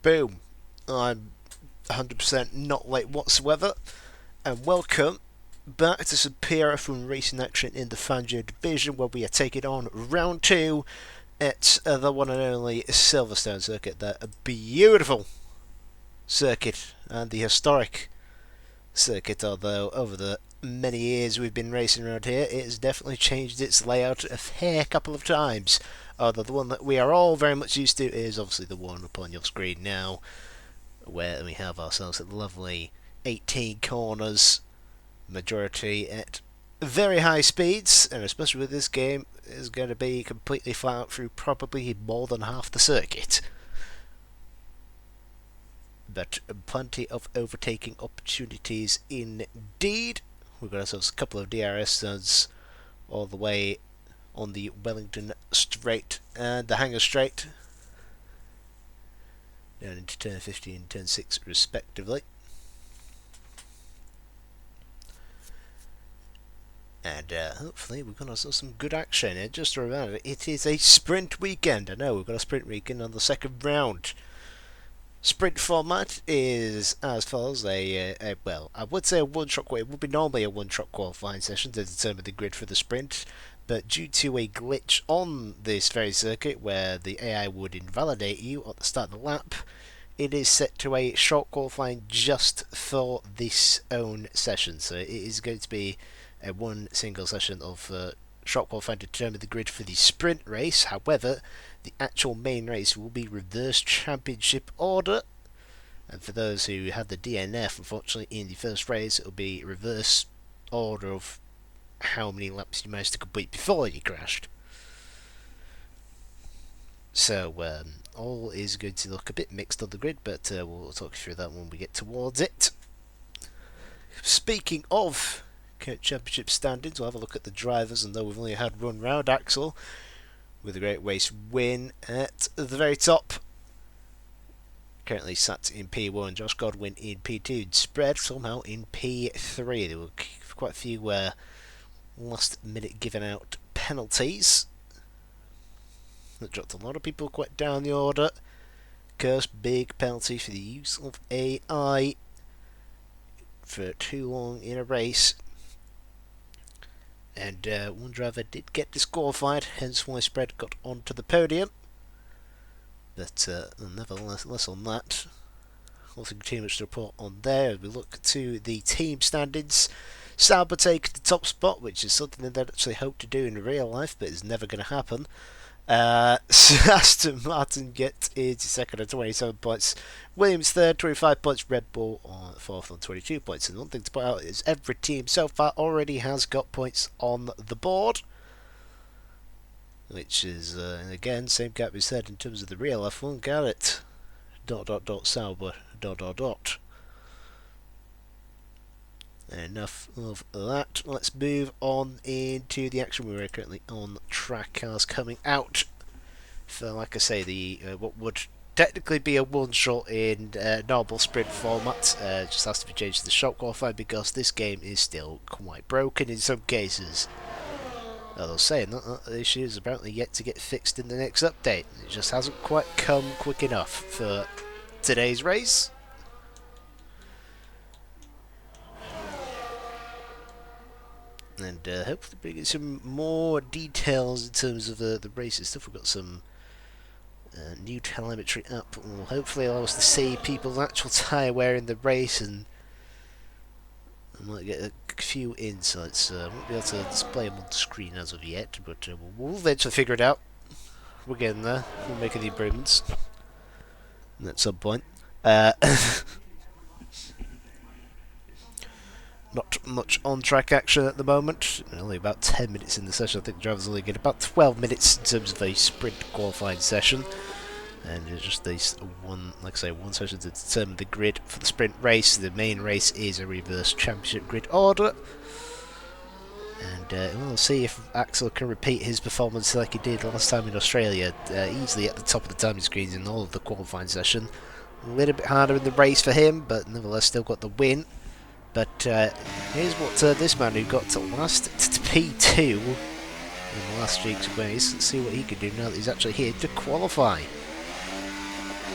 Boom. I'm 100% not late whatsoever. And welcome back to some PRF1 racing action in the Fangio Division, where we are taking on round 2 at the one and only Silverstone circuit. That a beautiful circuit and the historic circuit, although over the many years we've been racing around here, it has definitely changed its layout a fair couple of times. Although the one that we are all very much used to is obviously the one up on your screen now, where we have ourselves a lovely 18 corners, majority at very high speeds, and especially with this game, is going to be completely flat out through probably more than half the circuit. But plenty of overtaking opportunities indeed. We've got ourselves a couple of DRS zones all the way on the Wellington Straight and the Hangar Straight, down into turn 15 and turn 6 respectively. And hopefully we're going to see some good action. And just a reminder, it is a sprint weekend. I know we've got a sprint weekend on the second round. Sprint format is as follows: well, I would say a one-shot qualifying. It would be normally a one-shot qualifying session to determine the grid for the sprint, but due to a glitch on this very circuit where the AI would invalidate you at the start of the lap, it is set to a short qualifying just for this own session. So it is going to be a one single session of short qualifying to determine the grid for the sprint race. However, the actual main race will be reverse championship order, and for those who had the DNF, unfortunately, in the first race, it will be reverse order of how many laps you managed to complete before you crashed. So all is going to look a bit mixed on the grid, but we'll talk you through that when we get towards it. Speaking of championship standings, we'll have a look at the drivers, and though we've only had one round, Axel with a great race win at the very top, currently sat in P1, Josh Godwin in P2, Spread somehow in P3. There were quite a few last minute given out penalties that dropped a lot of people quite down the order. Curse, big penalty for the use of AI for too long in a race. And one driver did get disqualified, hence why Spread got onto the podium. But nevertheless, on that, nothing too much to report on there. As we look to the team standings, Sauber take the top spot, which is something that they'd actually hope to do in real life, but is never going to happen. Aston Martin get into second on 27 points, Williams third, 25 points, Red Bull on fourth on 22 points. And one thing to point out is every team so far already has got points on the board, which is again same gap we said in terms of the real F1. Garrett ... Sauber ... Enough of that. Let's move on into the action. We're currently on track cars coming out for, like I say, the what would technically be a one-shot in normal sprint format. Just has to be changed to the short qualifying because this game is still quite broken in some cases. Although saying that, the issue is apparently yet to get fixed in the next update. It just hasn't quite come quick enough for today's race. And hopefully bringing some more details in terms of the racing stuff. We've got some new telemetry up, and will hopefully allow us to see people's actual tyre wear in the race, and I might get a few insights. I won't be able to display them on the screen as of yet, but we'll eventually figure it out. We're getting there. We're making the improvements at some point. Not much on-track action at the moment. Only about 10 minutes in the session. I think the drivers only get about 12 minutes in terms of a sprint qualifying session. And it's just this one, like I say, one session to determine the grid for the sprint race. The main race is a reverse championship grid order. And we'll see if Axel can repeat his performance like he did last time in Australia. Easily at the top of the timing screens in all of the qualifying session. A little bit harder in the race for him, but nevertheless still got the win. But here's what this man who got to last to P2 in the last week's race, let's see what he can do now that he's actually here to qualify.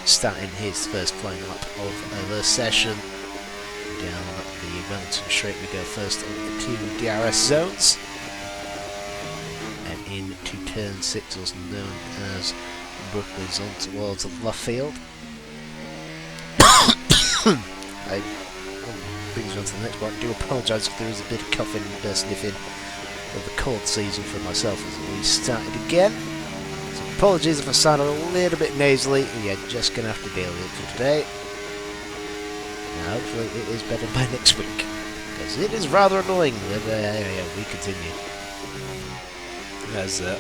starting his first flying lap of the session. Down the Wellington straight we go first of the two DRS zones. And into turn 6, also known as Brooklyn zone towards Luffield. I brings me on to the next part. I do apologise if there is a bit of coughing and sniffing of the cold season for myself as we started again. So apologies if I sound a little bit nasally, and you're just going to have to deal with it for today. Now hopefully it is better by next week, because it is rather annoying that we continue. As I'll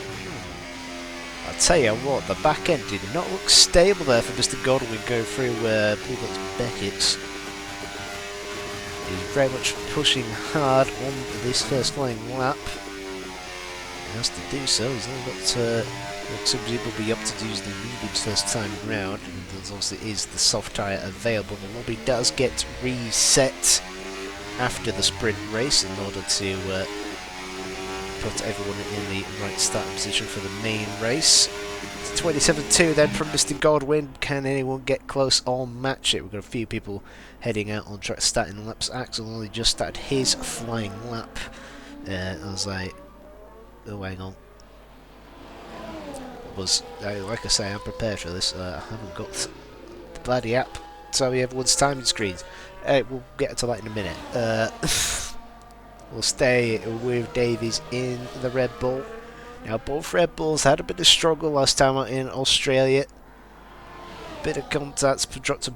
tell you what, the back end did not look stable there for Mr. Godwin going through I believe that's Beckett's. He's very much pushing hard on this first flying lap. He has to do so. He's only got some people will be up to use the mediums first time round, and there's obviously is the soft tyre available. The lobby does get reset after the sprint race in order to put everyone in the right starting position for the main race. 27.2 then from Mr. Godwin. Can anyone get close or match it? We've got a few people heading out on track starting laps. Axel only just started his flying lap. As I... Oh, hang on. Like I say, I'm prepared for this. I haven't got the bloody app to tell me everyone's timing screens. We'll get to that in a minute. We'll stay with Davies in the Red Bull. Now, both Red Bulls had a bit of struggle last time out in Australia. Bit of contacts dropped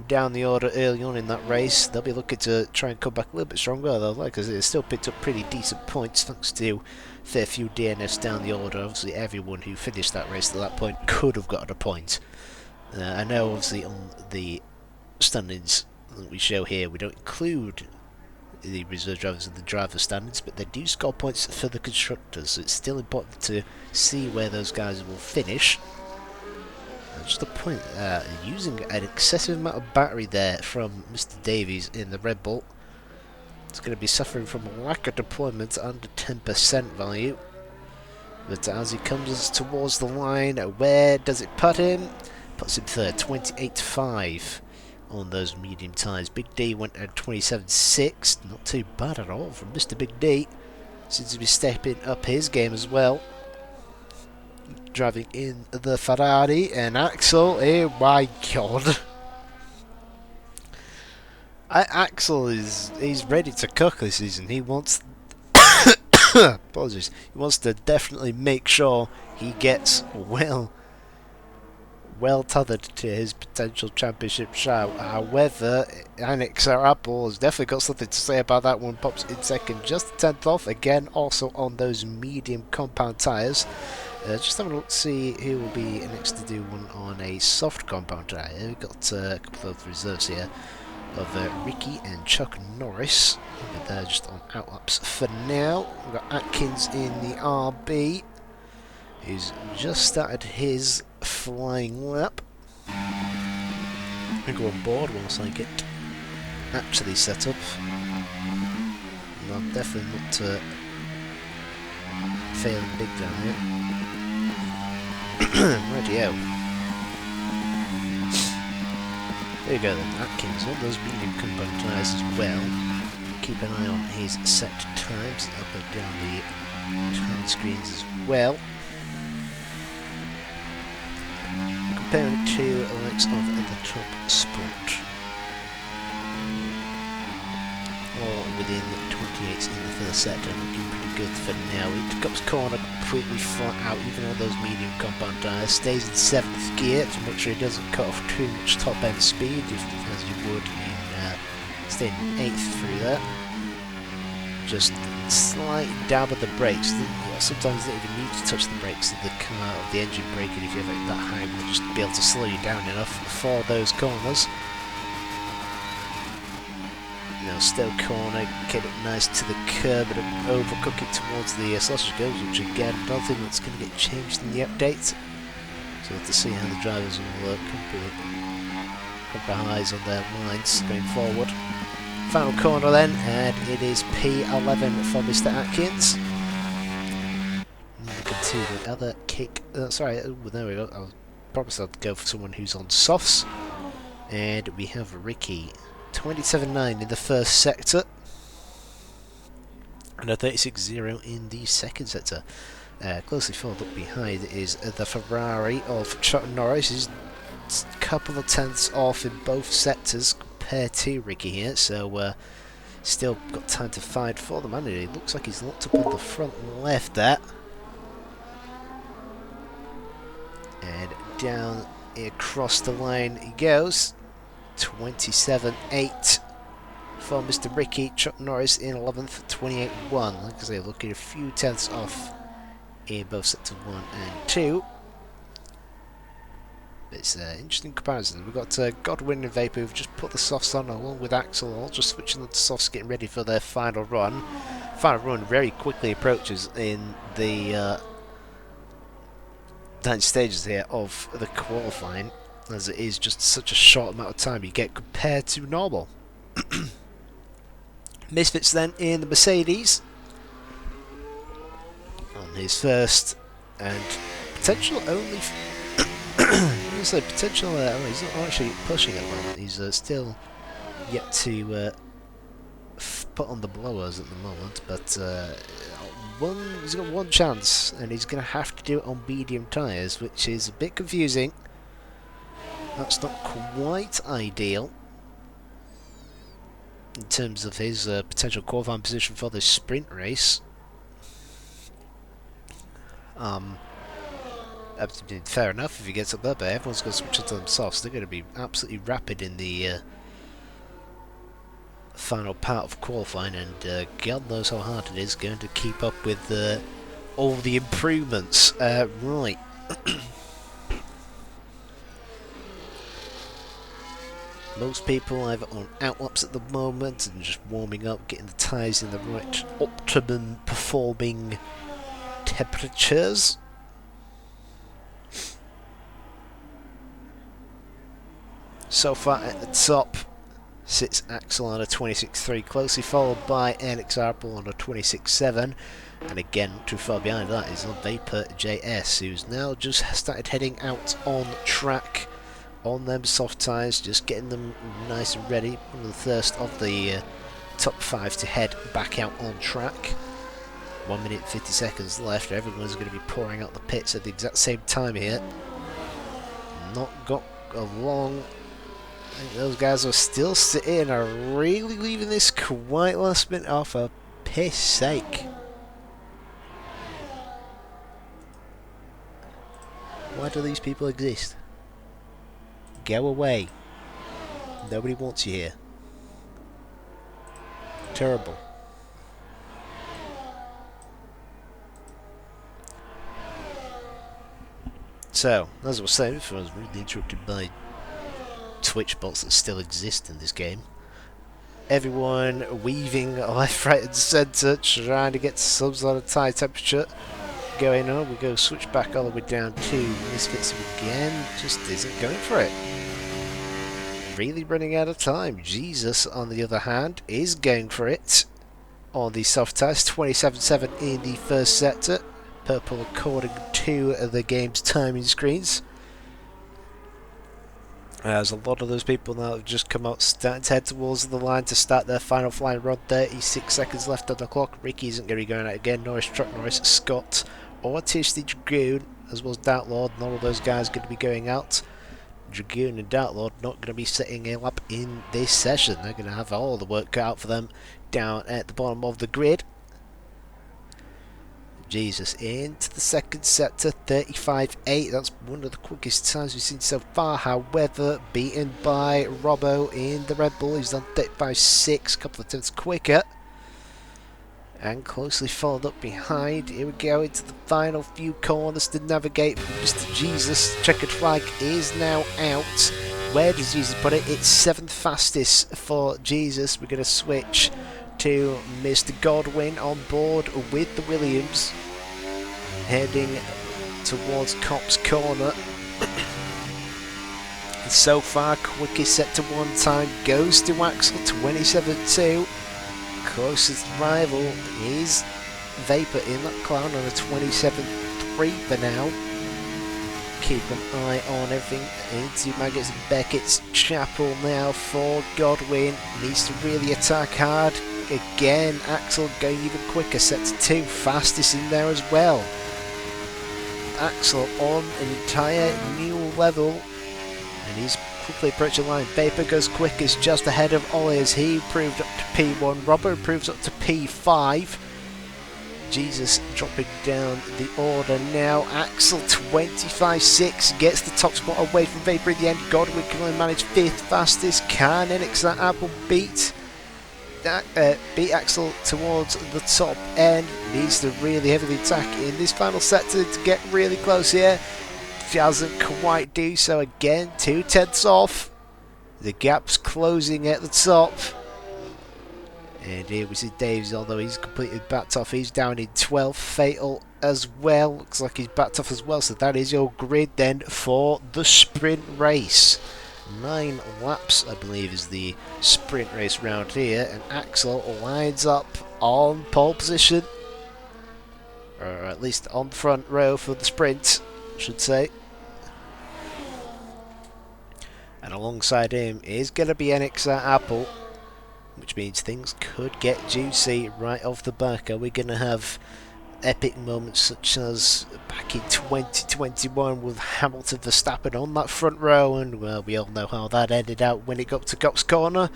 down the order early on in that race. They'll be looking to try and come back a little bit stronger, though, because they still picked up pretty decent points thanks to a fair few DNFs down the order. Obviously, everyone who finished that race at that point could have gotten a point. I know, obviously, on the standings that we show here, we don't include the reserve drivers in the driver standards, but they do score points for the constructors, so it's still important to see where those guys will finish. Just a point, using an excessive amount of battery there from Mr. Davies in the Red Bull. It's going to be suffering from a lack of deployment under 10% value. But as he comes towards the line, where does it put him? Puts him third, 28.5 on those medium tyres. Big D went at 27.6, not too bad at all from Mr. Big D. Seems to be stepping up his game as well. Driving in the Ferrari, and Axel, oh my god. Axel he's ready to cook this season. He wants apologies. He wants to definitely make sure he gets well tethered to his potential championship shout. However, Annex Apple has definitely got something to say about that one. Pops in second, just a tenth off. Again, also on those medium compound tyres. Just having a look to see who will be next to do one on a soft compound tyre. We've got a couple of reserves here of Ricky and Chuck Norris. But they're just on outlaps for now. We've got Atkins in the RB, who's just started his flying lap. I go on board once I get actually set up. And I'm definitely not failing big down here. Radio. There you go then, Atkins on those medium compound tyres as well. Keep an eye on his set times up and down the time screens as well. Comparing it to the likes of the top sport. Or within 28 in the first set, and looking pretty good for now. He comes corner completely flat out, even on those medium compound tyres. Stays in 7th gear to make sure he doesn't cut off too much top end speed, as you would in staying in 8th through there. Just slight dab of the brakes. Sometimes you don't even need to touch the brakes of the car, of the engine braking if you have it that high. Will just be able to slow you down enough for those corners. Now, Stoke corner, get it nice to the curb and overcook it towards the sausage goes, which again, I don't think that's going to get changed in the update. So we'll have to see how the drivers will compromise on their lines going forward. Final corner then, and it is P11 for Mr. Atkins. Looking to the other kick. Sorry, there we go. I was promised I'd go for someone who's on softs. And we have Ricky, 27.9 in the first sector. And a 36.0 in the second sector. Closely followed up behind is the Ferrari of Chuck Norris. He's a couple of tenths off in both sectors compared to Ricky here. So still got time to fight for the man. It looks like he's locked up on the front left there. And down across the line he goes. 27.8 for Mr. Ricky. Chuck Norris in 11th, 28.1. Like I say, looking a few tenths off in both sectors 1 and 2. It's an interesting comparison. We've got Godwin and Vapor who've just put the softs on along with Axel, all just switching them to softs, getting ready for their final run. Final run very quickly approaches in the 9 stages here of the qualifying, as it is just such a short amount of time you get compared to normal. Misfits then in the Mercedes on his first and potential only potential he's not actually pushing at the moment. He's still yet to put on the blowers at the moment, but he's got one chance and he's going to have to do it on medium tyres, which is a bit confusing. That's not quite ideal in terms of his potential qualifying position for this sprint race. Fair enough if he gets up there, but everyone's going to switch into them softs. They're going to be absolutely rapid in the final part of qualifying, and God knows how hard it is going to keep up with all the improvements. Right. Most people either on outlaps at the moment and just warming up, getting the tyres in the right optimum performing temperatures. So far at the top sits Axel on a 26.3, closely followed by Alex Arpel on a 26.7, and again not too far behind that is Vapor JS, who's now just started heading out on track on them soft tyres, just getting them nice and ready. One of the first of the top 5 to head back out on track. 1 minute 50 seconds left. Everyone's going to be pouring out the pits at the exact same time here. Not got a long. I think those guys are still sitting and are really leaving this quite last minute off for piss sake. Why do these people exist? Go away. Nobody wants you here. Terrible. So, as I was saying before, I was rudely interrupted by Twitch bots that still exist in this game. Everyone weaving left, right and centre, trying to get some sort of tyre temperature going on. We go switch back all the way down to Misfits again, just isn't going for it. Really running out of time. Jesus, on the other hand, is going for it on the soft tyres. 27.7 in the first sector. Purple according to the game's timing screens. There's a lot of those people now that have just come out, starting to head towards the line to start their final flying run. 36 seconds left on the clock. Ricky isn't going to be going out again. Norris, Truck Norris, Scott, Ortiz the Dragoon, as well as Dartlord, and all of those guys are going to be going out. Dragoon and Dartlord not going to be setting a lap in this session. They're going to have all the work cut out for them down at the bottom of the grid. Jesus, into the second sector, 35.8. That's one of the quickest times we've seen so far. However, beaten by Robbo in the Red Bull. He's done 35.6, a couple of tenths quicker. And closely followed up behind. Here we go into the final few corners to navigate. Mr. Jesus, checkered flag is now out. Where does Jesus put it? It's 7th fastest for Jesus. We're going to switch to Mr. Godwin on board with the Williams, heading towards Cops Corner. And so far, quickest set to one time goes to Axel, 27.2. Closest rival is Vapor in that clown on a 27.3 for now. keep an eye on everything. Into Maggots and Beckett's Chapel now for Godwin. Needs to really attack hard. Again, Axel going even quicker. Set to 2. Fastest in there as well. Axel on an entire new level. And he's quickly approaching the line. Vapor goes quickest just ahead of Ollie as he improved up to P1. Robbo improves up to P5. Jesus dropping down the order now. Axel 25.6 gets the top spot away from Vapor in the end. Godwin can only manage 5th fastest. Can Enix that Apple beat Axel towards the top end? Needs to really heavily attack in this final sector to get really close here. Doesn't quite do so again. 2/10 off. The gap's closing at the top. And here we see Davies, although he's completely backed off, he's down in 12th. Fatal as well, looks like he's backed off as well, so that is your grid then for the sprint race. 9 laps, I believe, is the sprint race round here, and Axel lines up on pole position, or at least on the front row for the sprint, I should say. And alongside him is going to be NX Apple, which means things could get juicy right off the back. Are we going to have epic moments such as back in 2021 with Hamilton Verstappen on that front row? And well, we all know how that ended out when it got to Cox Corner.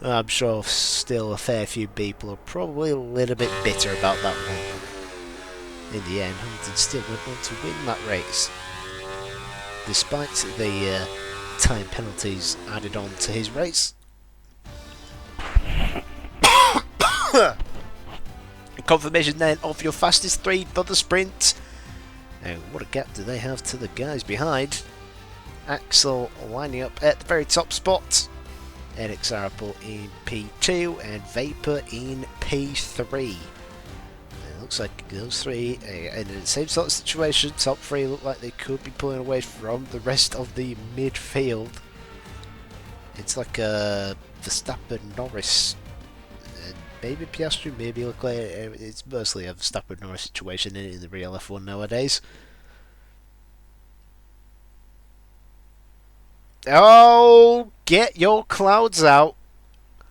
I'm sure still a fair few people are probably a little bit bitter about that one. In the end, Hamilton still went on to win that race, despite the time penalties added on to his race. Confirmation then of your fastest 3 for the sprint. And what a gap do they have to the guys behind. Axel lining up at the very top spot. NX Apple in P2 and Vapor in P3. It looks like those 3 in the same sort of situation. Top 3 look like they could be pulling away from the rest of the midfield. It's like a Verstappen Norris. Maybe Piastri, maybe Leclerc. It's mostly a Verstappen Norris situation in the real F1 nowadays. Oh, get your clouds out.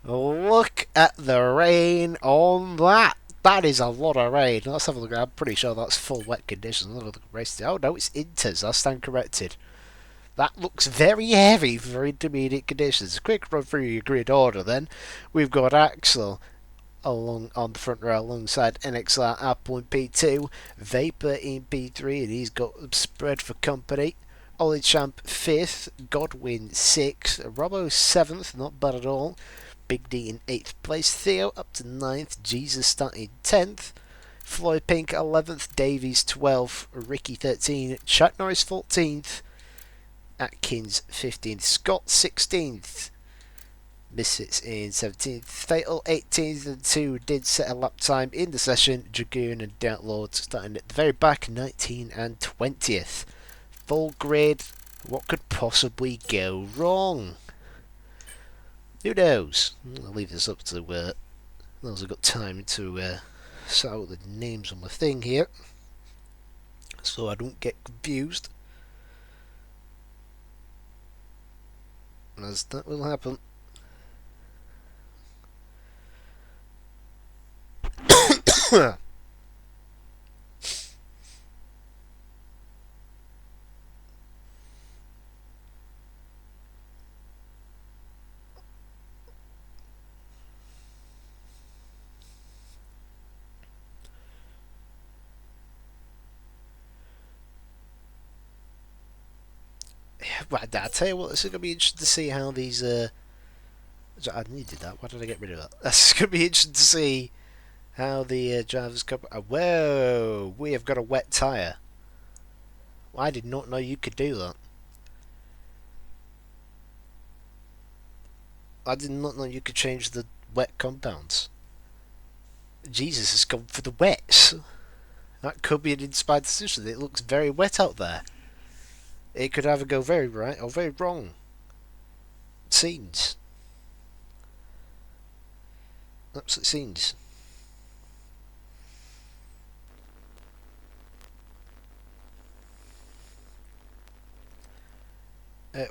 Look at the rain on that. That is a lot of rain. Let's have a look. I'm pretty sure that's full wet conditions. Let's have a look at the race. Oh no, it's inters. I stand corrected. That looks very heavy for intermediate conditions. Quick run through your grid order then. We've got Axel along on the front row alongside NXR Apple in P2, Vapor in P3, and he's got spread for company. Ollie Champ 5th, Godwin 6th, Robbo 7th, not bad at all. Big D in 8th place, Theo up to 9th, Jesus starting 10th, Floyd Pink 11th, Davies 12th, Ricky 13th, Chuck Norris 14th, Atkins 15th, Scott 16th, Misfits in 17th, Fatal 18th, and 2 did set a lap time in the session. Dragoon and Doubtlord starting at the very back, 19 and 20th. Full grid, what could possibly go wrong? Who knows? I'll leave this up to those who've got time to sort out the names on the thing here, so I don't get confused, as that will happen. Right, I tell you what, this is going to be interesting to see how these. I needed that. Why did I get rid of that? This is going to be interesting to see how the drivers come. Whoa, we have got a wet tyre. I did not know you could do that. I did not know you could change the wet compounds. Jesus has gone for the wets. That could be an inspired decision. It looks very wet out there. It could either go very right or very wrong. It seems. That's what it seems.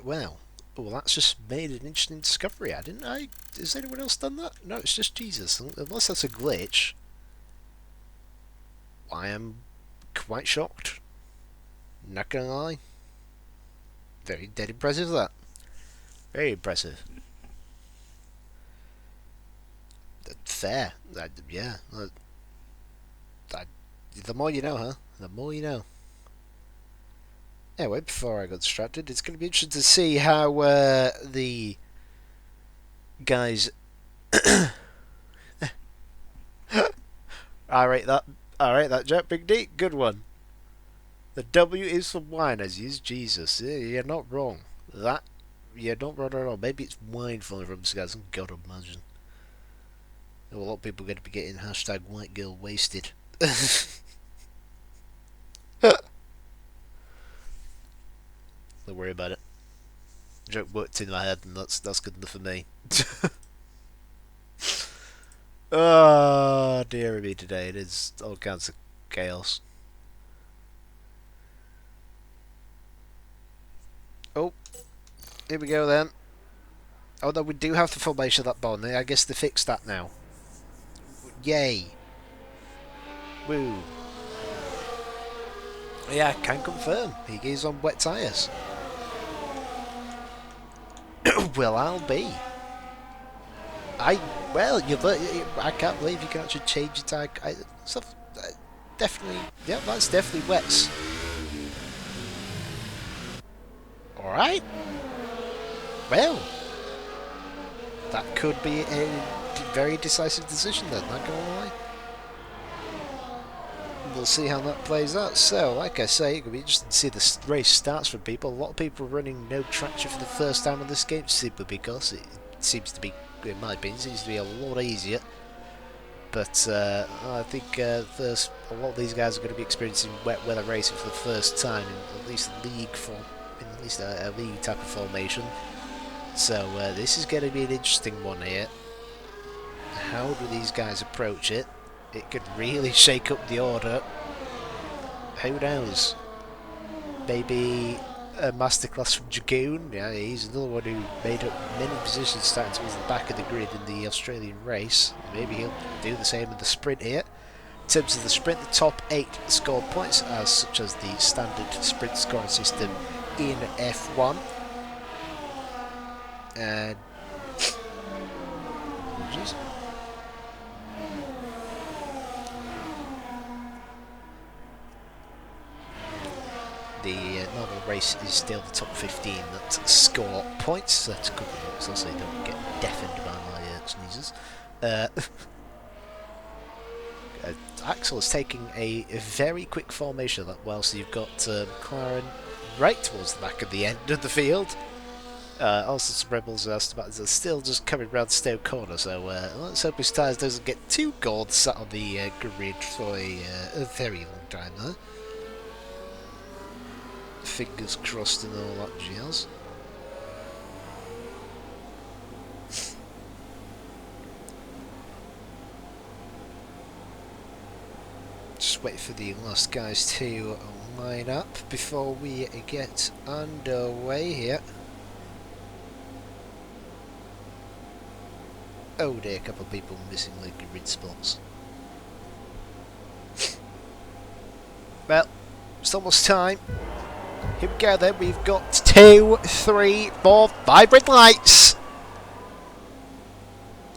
Well, that's just made an interesting discovery. Has anyone else done that? No, it's just Jesus. Unless that's a glitch, I am quite shocked. Not gonna lie. Very dead impressive, that. Very impressive. Fair. Yeah. The more you know, huh? The more you know. Anyway, before I got distracted, it's going to be interesting to see how the guys. I rate that joke, Big D. Good one. The W is for wine, as is Jesus. Yeah, you're not wrong. You're not wrong at all. Maybe it's wine falling from the skies. God, imagine. A lot of people are going to be getting hashtag white girl wasted. Don't worry about it. The joke worked in my head, and that's good enough for me. Oh, dear me today. It is all kinds of chaos. Oh, here we go then. Although we do have the formation of that bond, I guess they fixed that now. Yay. Woo. Yeah, I can confirm. He is on wet tyres. Well, I'll be. I can't believe you can actually change your tyre. Definitely, yeah, that's definitely wets. Alright. Well, that could be a very decisive decision then, not gonna lie. We'll see how that plays out. So, like I say, it'll be interesting to see the race starts for people. A lot of people running no traction for the first time on this game, simply because it seems to be, in my opinion, seems to be a lot easier. But I think a lot of these guys are going to be experiencing wet weather racing for the first time in at least a league type of formation. So this is going to be an interesting one here. How do these guys approach it? It could really shake up the order. Who knows? Maybe a masterclass from Dragoon. Yeah, he's another one who made up many positions starting towards the back of the grid in the Australian race. Maybe he'll do the same in the sprint here. In terms of the sprint, the top 8 scored points, such as the standard sprint scoring system in F1. And the normal race is still the top 15 that score points. That's a couple of points, so you don't get deafened by my sneezes. Axel is taking a very quick formation of that well, so you've got McLaren right towards the back of the end of the field. Also some Rebels are still just coming round Stowe Corner, so let's hope his tyres doesn't get too cold sat on the grid for a very long time there. Fingers crossed and all that jazz. Just wait for the last guys to line up before we get underway here. Oh dear, a couple of people missing the grid spots. Well, it's almost time. Here we go then, we've got 2, 3, 4, 5 red lights.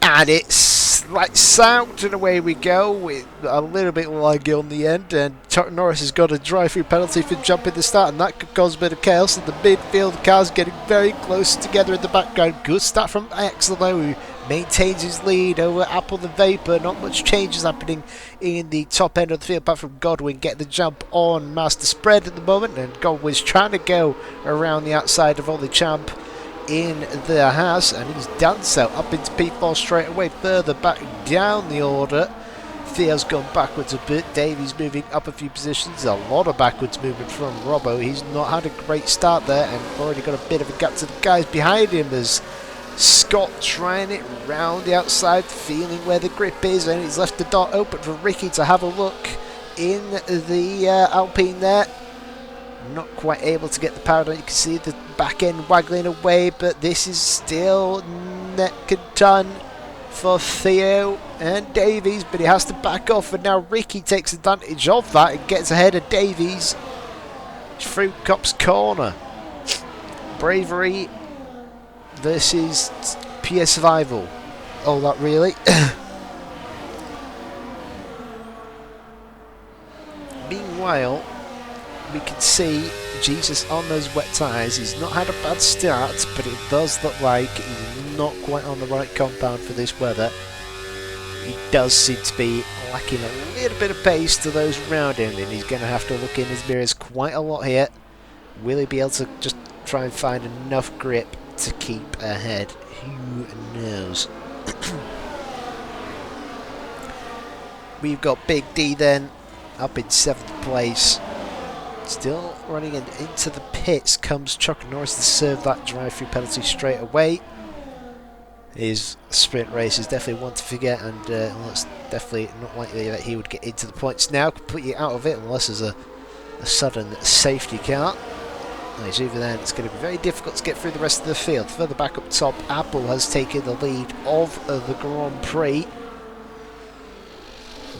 And it's lights out and away we go with a little bit laggy on the end, and Norris has got a drive-through penalty for jumping the start, and that could cause a bit of chaos in the midfield. Cars getting very close together in the background. Good start from Axel who maintains his lead over Apple and Vapor. Not much changes happening in the top end of the field apart from Godwin getting the jump on Master Spread at the moment, and Godwin's trying to go around the outside of Ollie Champ in the house, and he's done so up into P4 straight away, further back down the order. Theo's gone backwards a bit, Davies moving up a few positions, a lot of backwards movement from Robbo. He's not had a great start there and already got a bit of a gap to the guys behind him as Scott trying it round the outside, feeling where the grip is, and he's left the dot open for Ricky to have a look in the Alpine there. not quite able to get the power down. You can see the back end waggling away, but this is still neck and ton for Theo and Davies, but he has to back off, and now Ricky takes advantage of that and gets ahead of Davies through Cop's corner. Bravery versus pure survival. Oh, that really? Meanwhile, we can see Jesus on those wet tyres. He's not had a bad start, but it does look like he's not quite on the right compound for this weather. He does seem to be lacking a little bit of pace to those around him, and he's going to have to look in his mirrors quite a lot here. Will he be able to just try and find enough grip to keep ahead? Who knows? We've got Big D then up in 7th place. Still running into the pits comes Chuck Norris to serve that drive-through penalty straight away. His sprint race is definitely one to forget, and well, it's definitely not likely that he would get into the points now, completely out of it, unless there's a sudden safety car. He's over there, and it's going to be very difficult to get through the rest of the field. Further back up top, Apple has taken the lead of the Grand Prix,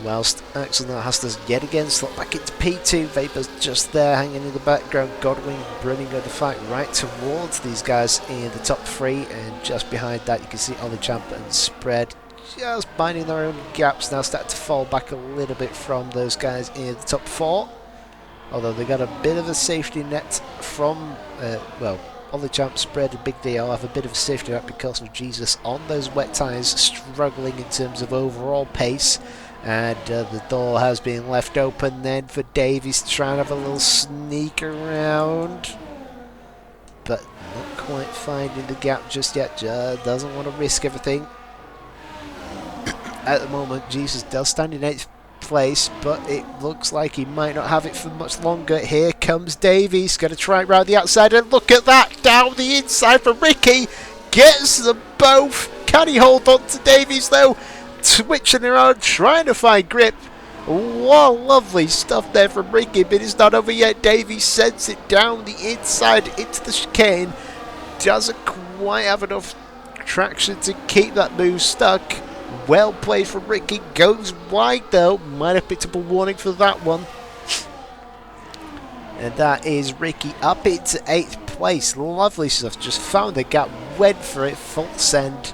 whilst Axel now has to yet again slot back into P2. Vapor's just there hanging in the background. Godwin running the fight right towards these guys in the top 3, and just behind that you can see Ollie Champ and Spread just minding their own gaps, now starting to fall back a little bit from those guys in the top 4, although they got a bit of a safety net from well, Ollie Champ, Spread and Big D all have a bit of a safety net because of Jesus on those wet tyres, struggling in terms of overall pace. And the door has been left open then for Davies to try and have a little sneak around, but not quite finding the gap just yet. Doesn't want to risk everything. At the moment, Jesus does stand in 8th place, but it looks like he might not have it for much longer. Here comes Davies, going to try it round the outside, and look at that, down the inside for Ricky. Gets them both. Can he hold on to Davies though? Switching around, trying to find grip. What lovely stuff there from Ricky, but it's not over yet. Davies sends it down the inside into the chicane. Doesn't quite have enough traction to keep that move stuck. Well played from Ricky. Goes wide though. Might have picked up a warning for that one. And that is Ricky up into 8th place. Lovely stuff. Just found the gap, went for it, full send.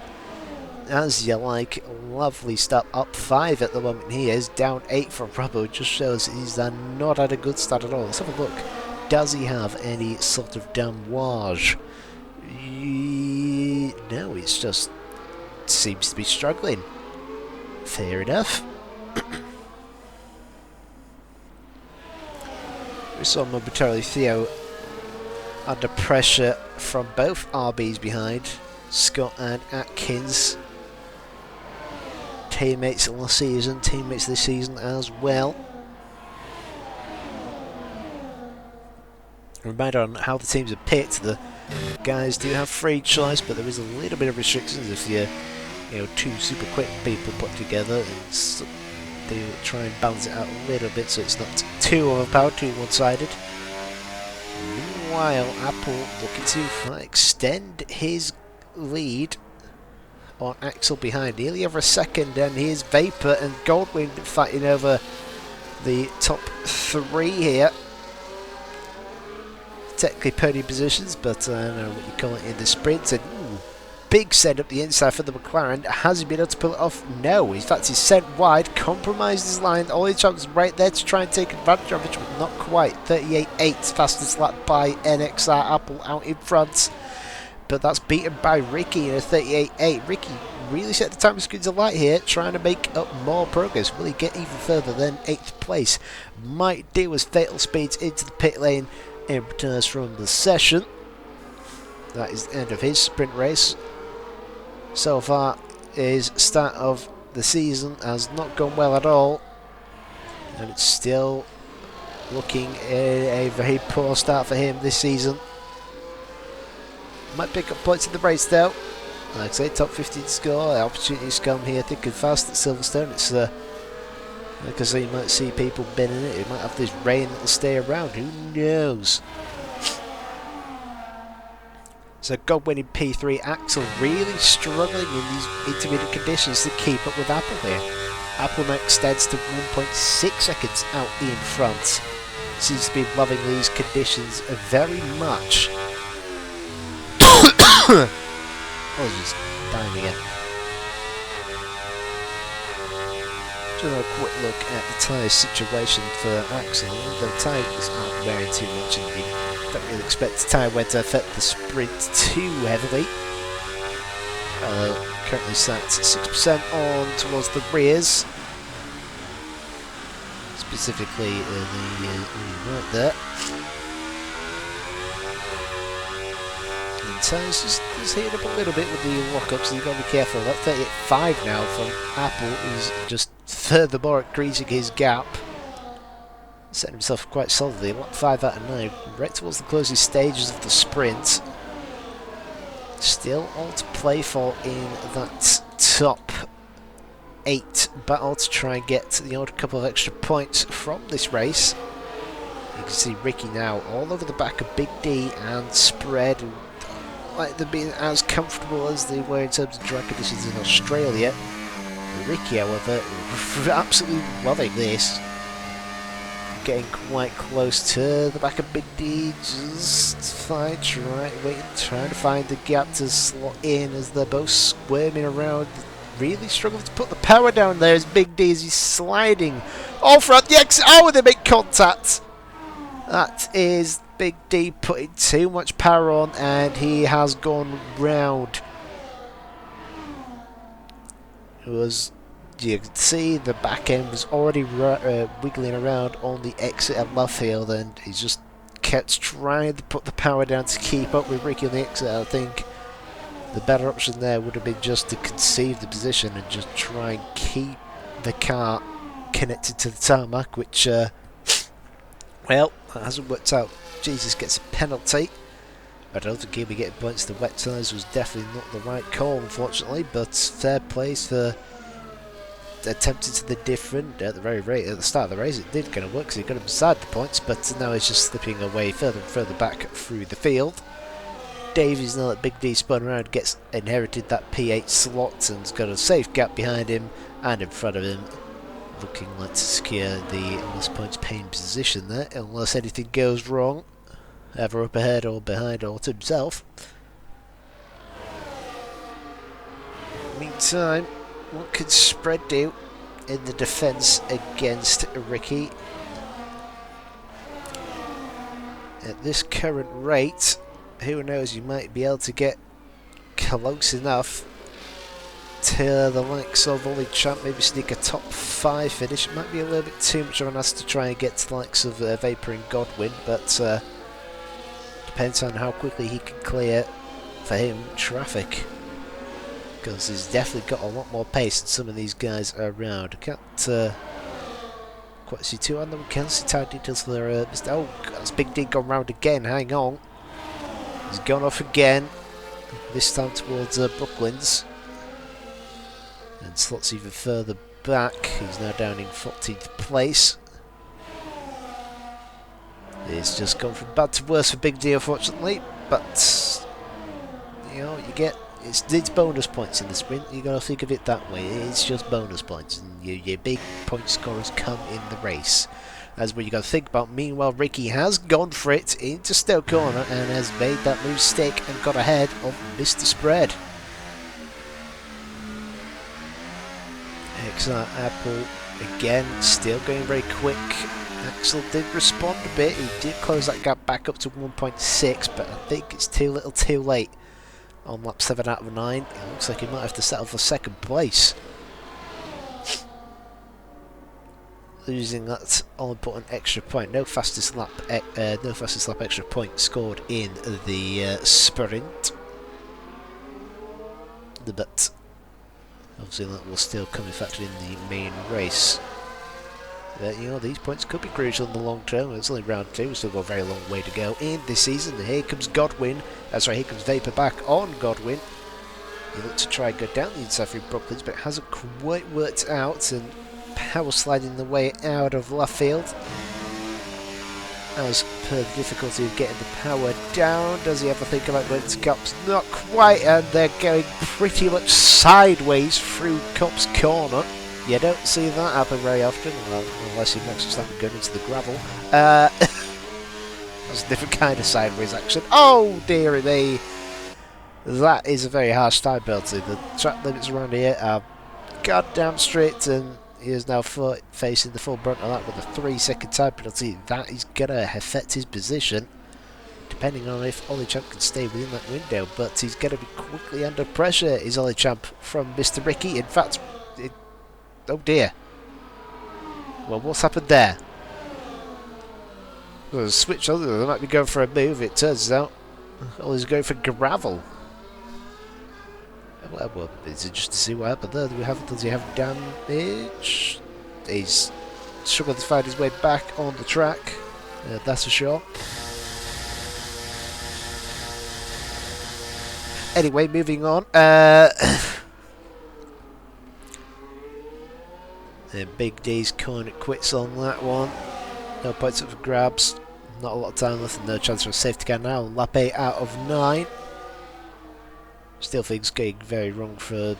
As you like, lovely stuff. Up 5 at the moment. He is down 8 from Robbo. Just shows he's not had a good start at all. Let's have a look. Does he have any sort of damage? No, it's just seems to be struggling. Fair enough. We saw momentarily Theo under pressure from both RBs behind, Scott and Atkins. Teammates last season, teammates this season as well. A reminder on how the teams are picked: the guys do have free choice, but there is a little bit of restrictions if you know, 2 super quick people put together, and they try and balance it out a little bit so it's not too overpowered, too one-sided. Meanwhile, Apple looking to extend his lead on Axel behind, nearly over a second, and here's Vapor and Goldwyn fighting over the top 3 here. Technically podium positions, but I don't know what you call it in the sprint. And big send up the inside for the McLaren. Has he been able to pull it off? No. In fact, he's sent wide, compromised his line. Ollie Champ's right there to try and take advantage of it, but not quite. 38.8, fastest lap by NXR. Apple out in front, but that's beaten by Ricky in a 38.8. Ricky really set the time screens alight here, trying to make up more progress. Will he get even further than 8th place? Might do as fatal speeds into the pit lane and returns from the session. That is the end of his sprint race. So far, his start of the season has not gone well at all, and it's still looking a very poor start for him this season. Might pick up points in the race though. Like I say, top 15 score, opportunities come here thick and fast at Silverstone. It's Because you might see people binning it. It might have this rain that'll stay around. Who knows? So Godwin in P3, Axel really struggling in these intermediate conditions to keep up with Apple here. Apple now extends to 1.6 seconds out in front. Seems to be loving these conditions very much. Oh, just dying again. Just a quick look at the tyre situation for Axel. The tyres aren't wearing too much, and you don't really expect the tyre wear to affect the sprint too heavily. Currently sat 6% on towards the rears, specifically the right there. And tyres just heating up a little bit with the lock-up, so you've got to be careful. That 38.5 now from Apple is just furthermore increasing his gap, setting himself quite solidly. 5 out of 9, right towards the closing stages of the sprint. Still all to play for in that top 8 battle to try and get the odd couple of extra points from this race. You can see Ricky now all over the back of Big D and Spread, like they're being as comfortable as they were in terms of drag conditions in Australia. Ricky, however, absolutely loving this. Getting quite close to the back of Big D, just fine, trying to find the gap to slot in as they're both squirming around. Really struggling to put the power down there as Big D, as he's sliding off front the exit. Oh, they make contact. That is Big D putting too much power on, and he has gone round. It was, you can see the back end was already wiggling around on the exit at Luffield, and he just kept trying to put the power down to keep up with Ricky on the exit. I think the better option there would have been just to conceive the position and just try and keep the car connected to the tarmac, which, well, that hasn't worked out. Jesus gets a penalty. I don't think he'll be getting points. The wet tyres was definitely not the right call, unfortunately, but fair place for attempting to the different at the very rate at the start of the race. It did kind of work because he got him beside the points, but now he's just slipping away further and further back through the field. Davies, now that Big D spun around, gets inherited that P8 slot and's got a safe gap behind him and in front of him, looking like to secure the last points paying position there, unless anything goes wrong, either up ahead or behind or to himself. Meantime, what could Spread do in the defence against Ricky? At this current rate, who knows, you might be able to get close enough to the likes of Ollie Champ, maybe sneak a top 5 finish. It might be a little bit too much of an ask to try and get to the likes of Vapor and Godwin, but depends on how quickly he can clear, for him, traffic. Because he's definitely got a lot more pace than some of these guys around. I can't quite see too on them. We can see tire details for their oh, that's Big D gone round again. Hang on. He's gone off again. This time towards Brooklands. And slots even further back. He's now down in 14th place. It's just gone from bad to worse for Big D, unfortunately. But, you know, you get... It's bonus points in the sprint. You got to think of it that way. It's just bonus points, and your big point scorers come in the race. That's what you got to think about. Meanwhile, Ricky has gone for it into Stoke Corner and has made that mistake and got ahead of Mr. Spread. XR Apple again, still going very quick. Axel did respond a bit. He did close that gap back up to 1.6, but I think it's too little, too late. On lap 7 out of 9, it looks like he might have to settle for second place. Losing that all-important extra point. No fastest lap extra point scored in the sprint. But obviously that will still come in factor in the main race. You know, these points could be crucial in the long term. It's only round 2, we've still got a very long way to go in this season. Here comes Godwin. Sorry, here comes Vapor back on Godwin. He looked to try and go down the inside through Brooklands, but it hasn't quite worked out, and power sliding the way out of left field. As per the difficulty of getting the power down, does he ever think about going to Cop's? Not quite, and they're going pretty much sideways through Cop's corner. You don't see that happen very often, well, unless you Max Verstappen going into the gravel. That's a different kind of sideways action. Oh dear me! That is a very harsh time penalty. The track limits around here are goddamn strict, and he is now facing the full brunt of that with a 3-second time penalty. That is going to affect his position, depending on if Olichamp can stay within that window. But he's going to be quickly under pressure, is Olichamp, from Mr. Ricky. In fact, oh dear. Well, what's happened there? There's a switch on, they might be going for a move, it turns out. Ollie's going for gravel. Well, is it just to see what happened there? Does he have damage? He's struggling to find his way back on the track, that's for sure. Anyway, moving on. Big D's calling it quits on that one. No points up for grabs. Not a lot of time left and no chance for a safety car now. Lap 8 out of 9. Still things going very wrong for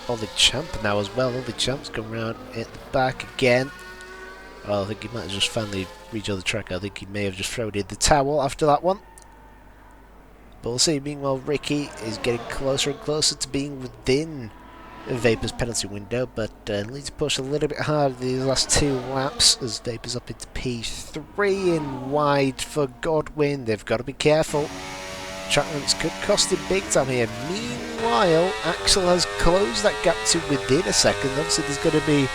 Olichamp now as well. Olichamp's come round at the back again. Oh, I think he might have just finally rejoined the track. I think he may have just thrown in the towel after that one. But we'll see. Meanwhile, Ricky is getting closer and closer to being within Vapor's penalty window, but needs to push a little bit harder these last 2 laps as Vapor's up into P3 and wide for Godwin. They've got to be careful. Track limits could cost him big time here. Meanwhile, Axel has closed that gap to within a second. Obviously, there's going to be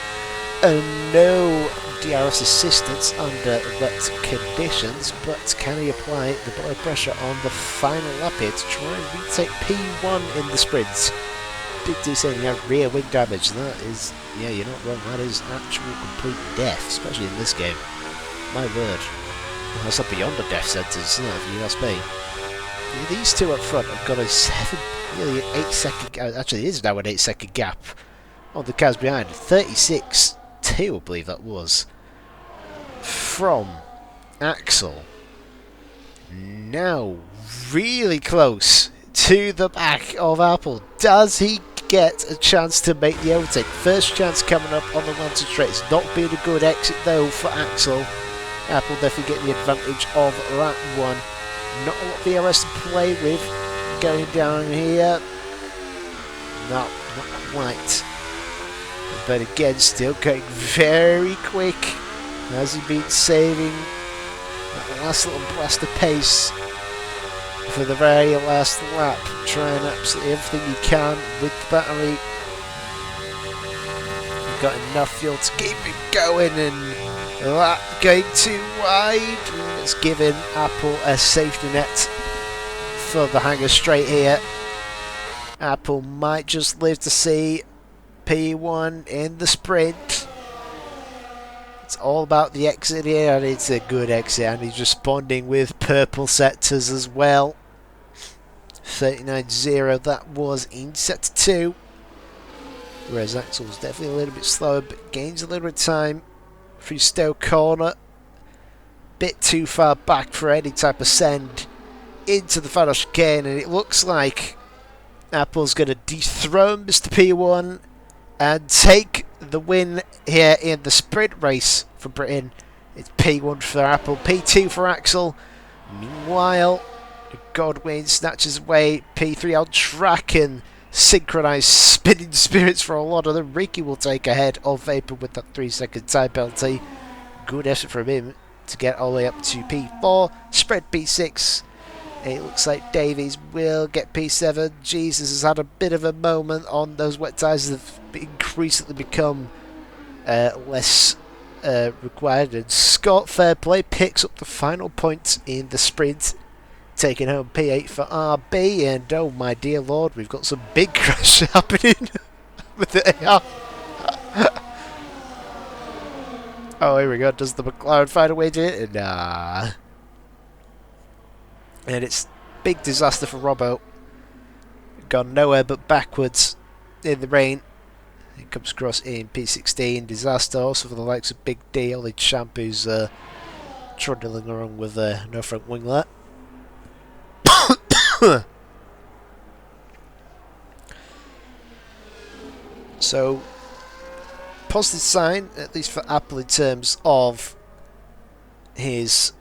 no DRS assistance under wet conditions, but can he apply the blood pressure on the final lap here to try and retake P1 in the sprints? Big D saying you have rear wing damage. That is, yeah, you're not wrong. That is actual complete death, especially in this game. My word. Well, that's not beyond the death sentence, isn't it, if you ask me? These two up front have got a nearly an 8-second, actually it is now an 8-second gap on the cars behind. 36-2, I believe that was, from Axel. Now really close to the back of Apple. Does he get a chance to make the overtake? First chance coming up on the Lantern Straight. It's not been a good exit though for Axel. Apple definitely getting the advantage of that one. Not a lot of DRS to play with going down here. Not quite. But again, still going very quick. Has he been saving that last little blast of pace for the very last lap? Trying absolutely everything he can with the battery. You've got enough fuel to keep it going, and that going too wide. It's giving Apple a safety net for the hanger straight here. Apple might just live to see P1 in the sprint. It's all about the exit here, and it's a good exit, and he's responding with purple sectors as well. 39.0 that was in sector 2. Whereas Axel was definitely a little bit slower, but gains a little bit of time through Stowe Corner. Bit too far back for any type of send into the final chicane, and it looks like Apple's going to dethrone Mr. P1 and take the win here in the sprint race for Britain. It's P1 for Apple, P2 for Axel. Meanwhile, Godwin snatches away P3 on track, and synchronised spinning spirits for a lot of them. Ricky will take ahead of Vapor with that 3-second time penalty. Good effort from him to get all the way up to P4. Spread P6. It looks like Davies will get P7. Jesus has had a bit of a moment on those wet tyres that have increasingly become less required. And Scott Fairplay picks up the final point in the sprint, taking home P8 for RB. And oh my dear lord, we've got some big crash happening with the AR. Oh, here we go. Does the McLaren find a way to it? Nah. And it's big disaster for Robbo. Gone nowhere but backwards in the rain. It comes across in P16. Disaster also for the likes of Big D, Ollie Champ, who's trundling along with no front winglet. So, positive sign, at least for Apple, in terms of his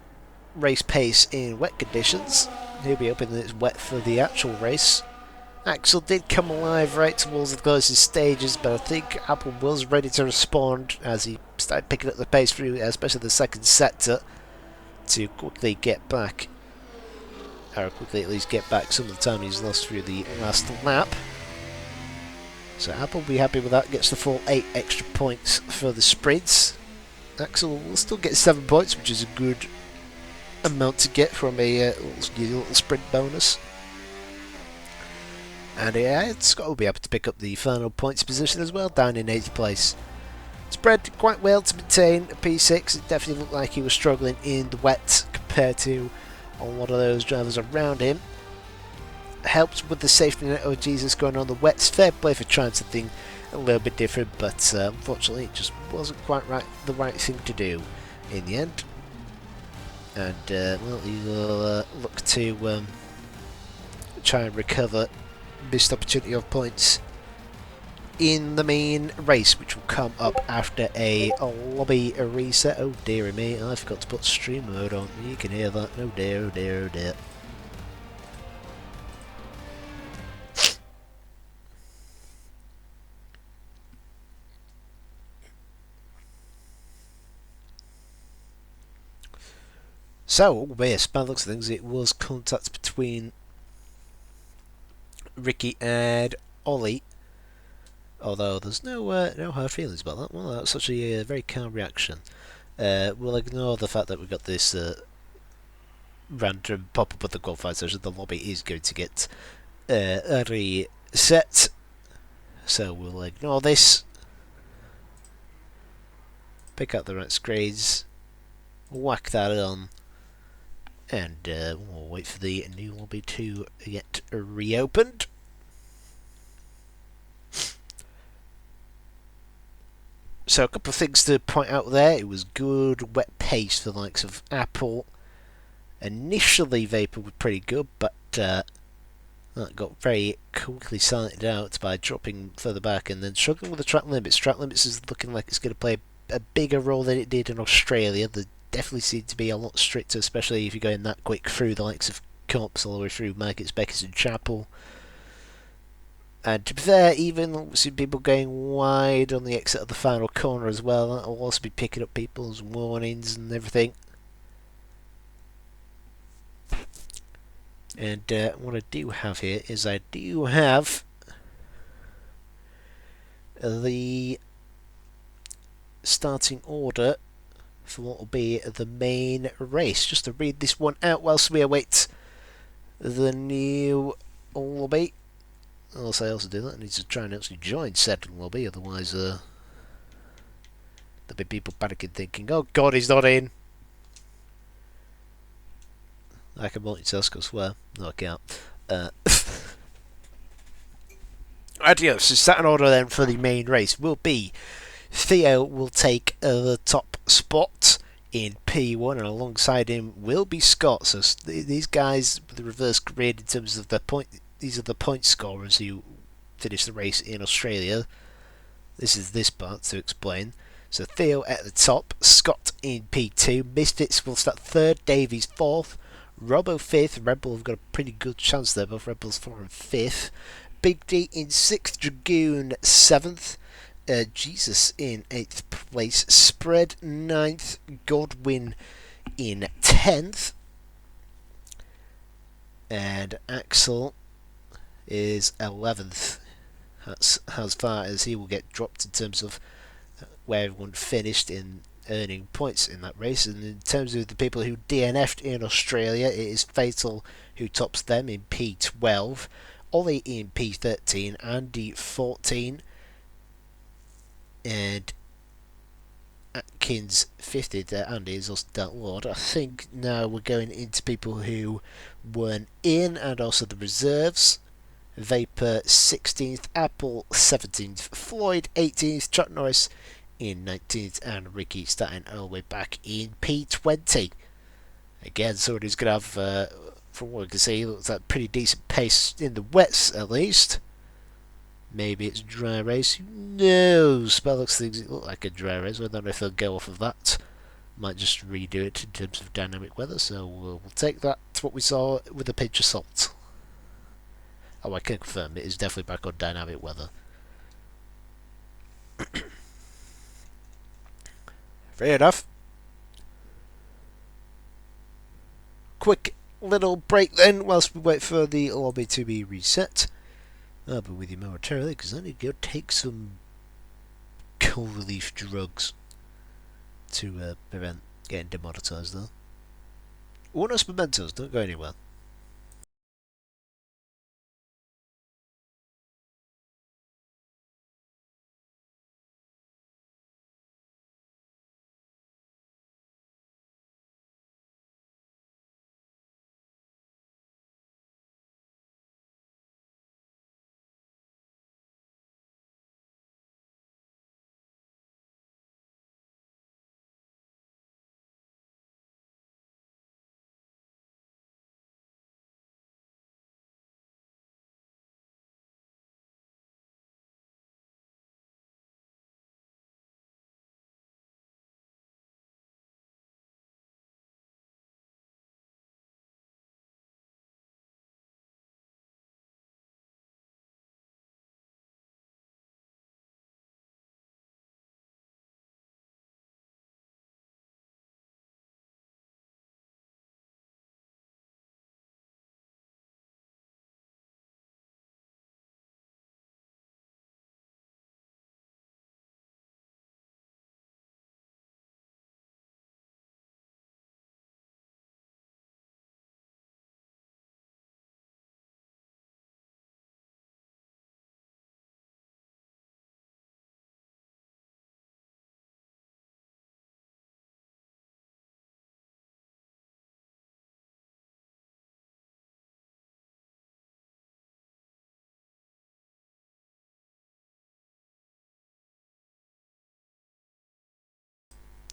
race pace in wet conditions. He'll be hoping that it's wet for the actual race. Axel did come alive right towards the closest stages, but I think Apple was ready to respond as he started picking up the pace through, especially the second sector, to quickly get back, or quickly at least get back some of the time he's lost through the last lap. So Apple will be happy with that, gets the full 8 extra points for the sprints. Axel will still get 7 points, which is a good amount to get from a little sprint bonus. And Scott will be able to pick up the final points position as well, down in 8th place. Spread quite well to maintain a P6. It definitely looked like he was struggling in the wet compared to a lot of those drivers around him. Helped with the safety net of Jesus going on the wets. Fair play for trying something a little bit different, but unfortunately it just wasn't quite the right thing to do in the end. And well, he will look to try and recover missed opportunity of points in the main race, which will come up after a lobby reset. Oh dearie me, I forgot to put stream mode on. You can hear that. Oh dear, oh dear, oh dear. So, yes, by the looks of things, it was contact between Ricky and Ollie, although there's no hard feelings about that. Well, that's actually a very calm reaction. We'll ignore the fact that we've got this random pop-up of the qualifying session. The lobby is going to get reset, so we'll ignore this. Pick out the right screens, whack that on, and we'll wait for the new lobby to get reopened. So a couple of things to point out there. It was good wet pace for the likes of Apple. Initially Vapor was pretty good, but that got very quickly sighted out by dropping further back and then struggling with the track limits. Track limits is looking like it's going to play a bigger role than it did in Australia. They definitely seem to be a lot stricter, especially if you're going that quick through the likes of Comps all the way through Markets, Beckers and Chapel. And to be fair, even some people going wide on the exit of the final corner as well, that will also be picking up people's warnings and everything. And what I do have here is I do have the starting order for what will be the main race. Just to read this one out whilst we await the new lobby. Also, I also do that. I need to try and actually join said lobby, otherwise there'll be people panicking thinking, oh god, he's not in. I can multitask, I swear. No, I can't. Right, so starting order then for the main race will be Theo will take the top spot in P1, and alongside him will be Scott. So these guys with the reverse grid in terms of the point, these are the point scorers who finished the race in Australia. This is this part to explain. So Theo at the top, Scott in P2, Misfits will start third, Davies fourth, Robbo fifth, Red Bull have got a pretty good chance there, both Red Bulls 4 and 5th. Big D in 6th, Dragoon 7th, Jesus in 8th place, Spread 9th, Godwin in 10th, and Axel is 11th. That's as far as he will get dropped in terms of where everyone finished in earning points in that race. And in terms of the people who DNF'd in Australia, it is Fatal who tops them in P12, Ollie in P13, Andy 14, and Atkins 50th. Andy is also Dark Lord. I think now we're going into people who weren't in, and also the reserves, Vapor 16th, Apple 17th, Floyd 18th, Chuck Norris in 19th, and Ricky starting all the way back in P20. Again, somebody's going to have, from what I can see, looks like pretty decent pace in the wets at least. Maybe it's dry race, who knows? Spellix thinks it looked like a dry race, I don't know if they'll go off of that. Might just redo it in terms of dynamic weather, so we'll take that to what we saw with a pinch of salt. Oh, I can confirm it is definitely back on dynamic weather. Fair enough. Quick little break then, whilst we wait for the lobby to be reset. I'll be with you momentarily, because I need to go take some cold relief drugs to prevent getting demonetised though. Unos mementos, don't go anywhere.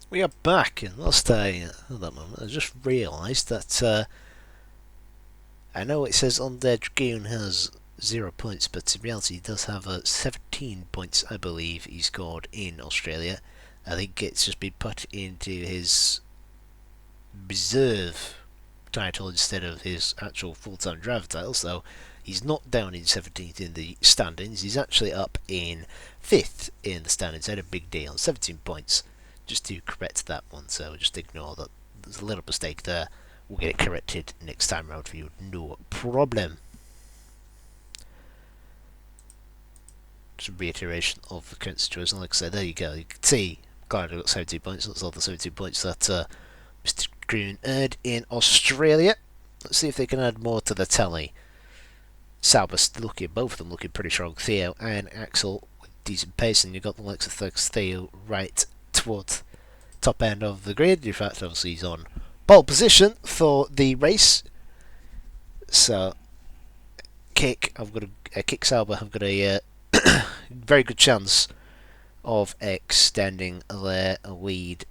We are back, and whilst at that moment, I just realised that I know it says on there Dragoon has 0 points, but in reality he does have 17 points, I believe, he scored in Australia. I think it's just been put into his reserve title instead of his actual full-time driver title, so he's not down in 17th in the standings, he's actually up in 5th in the standings. Had a big deal, 17 points. Just to correct that one, so just ignore that. There's a little mistake there. We'll get it corrected next time round for you, no problem. Just a reiteration of the current situation. Like I said, there you go. You can see Gladys got 17 points. That's all the 17 points that Mr. Green earned in Australia. Let's see if they can add more to the tally. Sauber's looking, both of them looking pretty strong. Theo and Axel with decent pace, and you've got the likes of Theo right towards top end of the grid. In fact, obviously he's on pole position for the race. So, I've got a kick Sauber. I've got a very good chance of extending their lead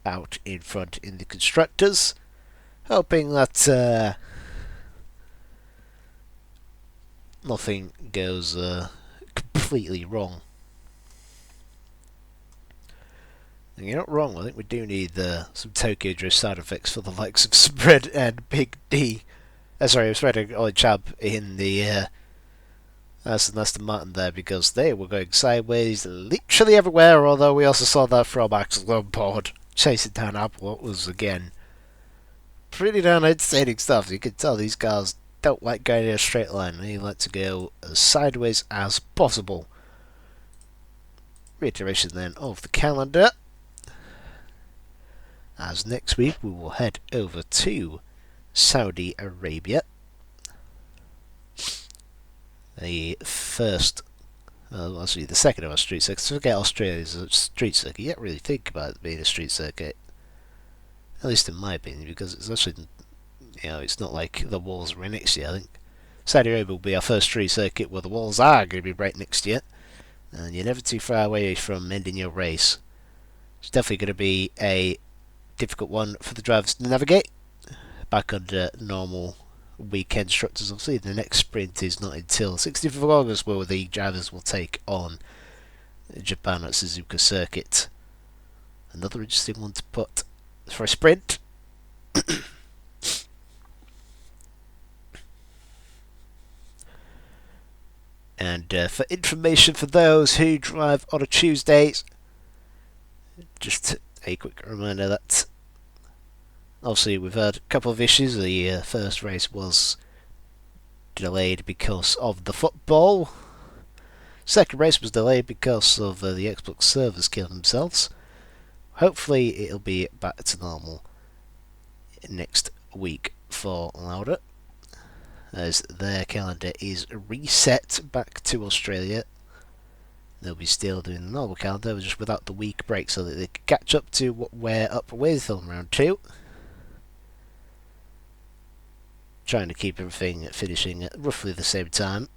out in front in the constructors. Hoping that nothing goes completely wrong. And you're not wrong, I think we do need some Tokyo Drift sound effects for the likes of Spread and Big D. Sorry, Spread and Ollie Chab in the Aston Martin there, because they were going sideways literally everywhere, although we also saw that from Axel on board chasing down Apple. It was, again, pretty damn entertaining stuff. You can tell these cars don't like going in a straight line, they like to go as sideways as possible. Reiteration then of the calendar, as next week we will head over to Saudi Arabia. The first, actually the second of our street circuits. Forget Australia's a street circuit. You don't really think about it being a street circuit, at least in my opinion, because it's actually, it's not like the walls right next to you. I think Saudi Arabia will be our first tree circuit where the walls are going to be right next to you, and you're never too far away from ending your race. It's definitely going to be a difficult one for the drivers to navigate. Back under normal weekend structures, obviously the next sprint is not until 16th of August, where the drivers will take on Japan at Suzuka Circuit. Another interesting one to put for a sprint. And for information for those who drive on a Tuesdays, just a quick reminder that obviously we've had a couple of issues. The first race was delayed because of the football. Second race was delayed because of the Xbox servers killing themselves. Hopefully it'll be back to normal next week for Lauda, as their calendar is reset back to Australia. They'll be still doing the normal calendar, just without the week break, so that they can catch up to what we're up with on round 2. Trying to keep everything finishing at roughly the same time.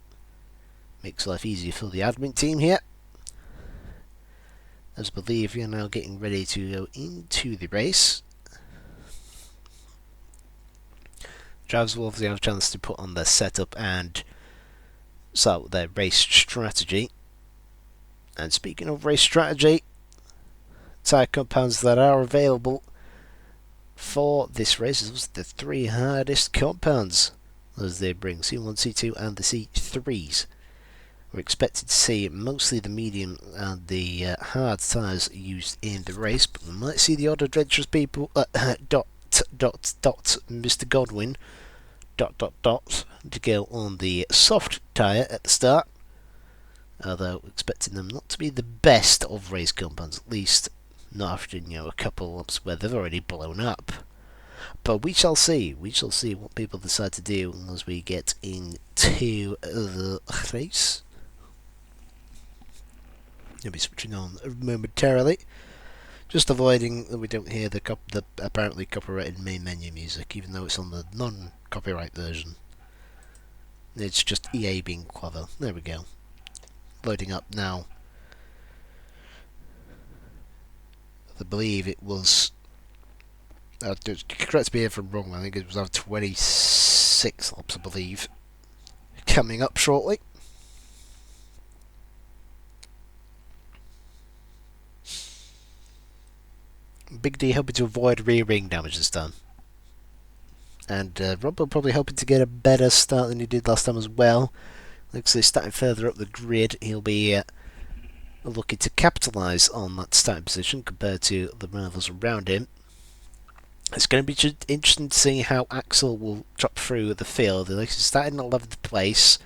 Makes life easier for the admin team here. As I believe we are now getting ready to go into the race. Drivers will obviously have a chance to put on their setup and start their race strategy. And speaking of race strategy, tyre compounds that are available for this race is the 3 hardest compounds, as they bring C1, C2 and the C3s. We're expected to see mostly the medium and the hard tyres used in the race, but we might see the odd adventurous people, Mr. Godwin, to go on the soft tyre at the start, although expecting them not to be the best of race compounds, at least not after a couple of laps where they've already blown up. But we shall see what people decide to do as we get into the race. I'll be switching on momentarily, just avoiding that we don't hear the apparently copyrighted main menu music, even though it's on the non-copyright version. It's just EA being clever. There we go. Loading up now. I believe it was... correct me if I'm wrong, I think it was on 26 laps, I believe. Coming up shortly. Big D hoping to avoid rear ring damage this time. And Robbo probably hoping to get a better start than he did last time as well. Looks like he's starting further up the grid. He'll be looking to capitalise on that starting position compared to the rivals around him. It's going to be interesting to see how Axel will drop through the field. He's starting at 11th place.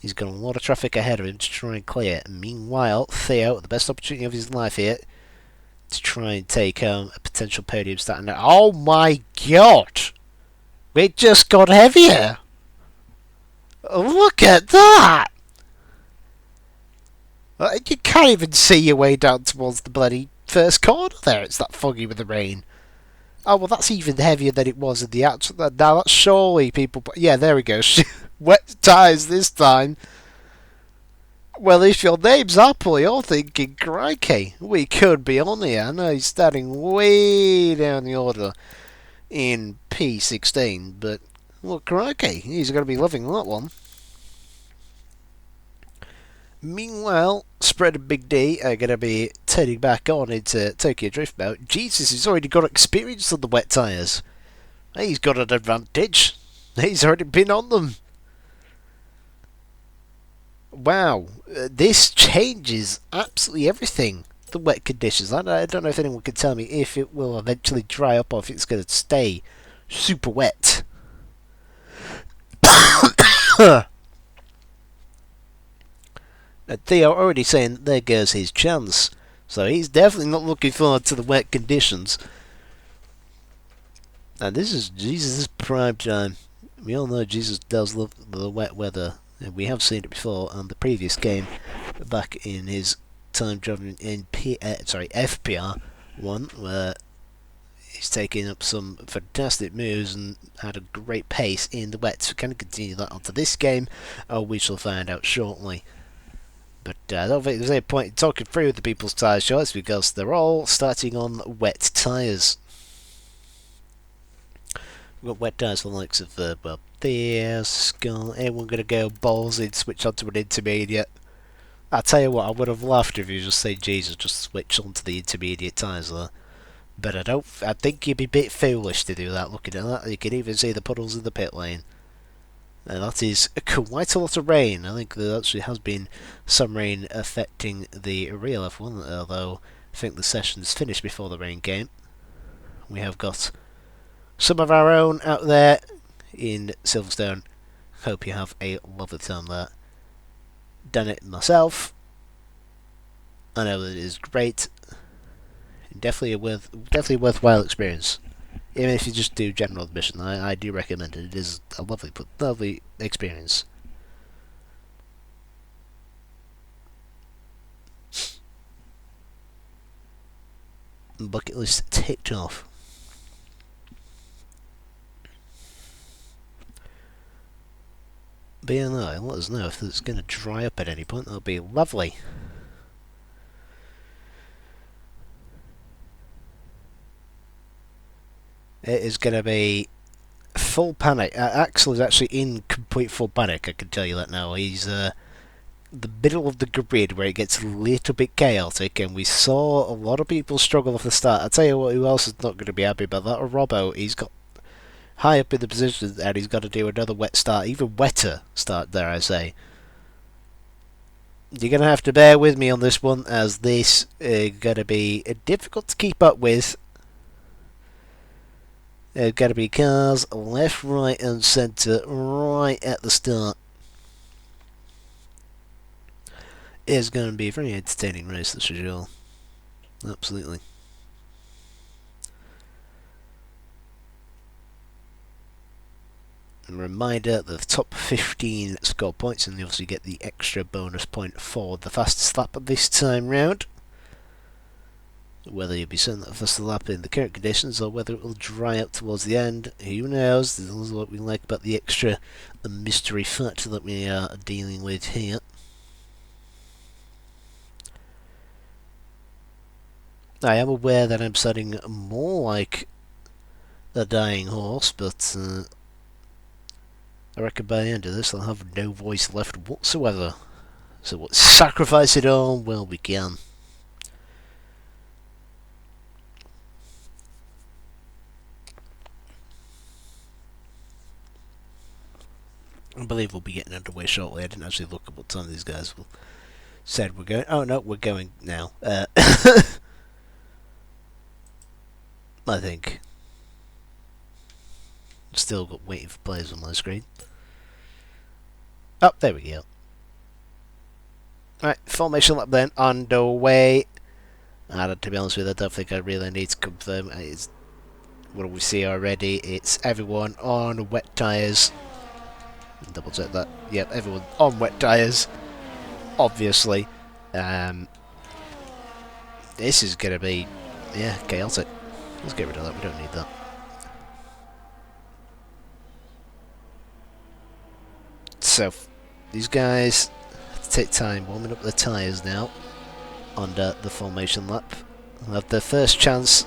He's got a lot of traffic ahead of him to try and clear. Meanwhile, Theo, the best opportunity of his life here, to try and take home a potential podium starting out. Oh my god! It just got heavier! Look at that! You can't even see your way down towards the bloody first corner there. It's that foggy with the rain. Oh, well, that's even heavier than it was in the actual... Now, that's surely people... Yeah, there we go. Wet tyres this time. Well, if your name's Apple, you're thinking, crikey, we could be on here. I know he's starting way down the order in P16, but, well, crikey, he's going to be loving that one. Meanwhile, Spread and Big D are going to be turning back on into Tokyo Drift Mode. Jesus, he's already got experience on the wet tyres. He's got an advantage. He's already been on them. Wow, this changes absolutely everything. The wet conditions. I don't know if anyone can tell me if it will eventually dry up or if it's going to stay super wet. Theo already saying that there goes his chance. So he's definitely not looking forward to the wet conditions. And this is Jesus' prime time. We all know Jesus does love the wet weather. We have seen it before on the previous game, back in his time driving in FPR1, where he He's taking up some fantastic moves and had a great pace in the wet. So can he continue that onto this game? Oh, we shall find out shortly. But I don't think there's any point in talking through the people's tyre shorts because they're all starting on wet tyres. We've got wet tyres for the likes of, well, there's anyone going to go balls in, switch onto an intermediate. I tell you what, I would have laughed if you just say, Jesus, just switch onto the intermediate tyres there. But I think you'd be a bit foolish to do that looking at that. You can even see the puddles in the pit lane. And that is quite a lot of rain. I think there actually has been some rain affecting the real F1, although I think the session's finished before the rain came. We have got some of our own out there in Silverstone. Hope you have a lovely time there. Done it myself. I know that it is great. Definitely a worthwhile experience. Even if you just do general admission, I do recommend it. It is a lovely experience. Bucket list ticked off. But yeah, no, let us know if it's going to dry up at any point. That'll be lovely. It is going to be full panic. Axel is actually in complete full panic, I can tell you that now. He's the middle of the grid where it gets a little bit chaotic, and we saw a lot of people struggle off the start. I'll tell you what, who else is not going to be happy about that? Robbo. He's got high up in the position, and he's got to do another wet start, even wetter start, dare I say. You're going to have to bear with me on this one, as this is going to be difficult to keep up with. There's got to be cars left, right and centre right at the start. It's going to be a very entertaining race, that's for sure. Absolutely. A reminder that the top 15 score points, and you obviously get the extra bonus point for the fastest lap this time round. Whether you'll be setting that faster lap in the current conditions or whether it will dry out towards the end, who knows? This is what we like about the extra mystery factor that we are dealing with here. I am aware that I'm sounding more like a dying horse, but I reckon by the end of this I'll have no voice left whatsoever. So we'll sacrifice it all while we can. I believe we'll be getting underway shortly. I didn't actually look at what time these guys said we're going. Oh no, we're going now. I think. Still got waiting for players on my screen. Oh, there we go. Right, formation lap then underway. And to be honest with you, I don't think I really need to confirm. It's what we see already. It's everyone on wet tyres. Double check that. Yep, everyone on wet tyres. Obviously. This is going to be, yeah, chaotic. Let's get rid of that. We don't need that. So, these guys have to take time warming up their tyres now under the formation lap. They'll have their first chance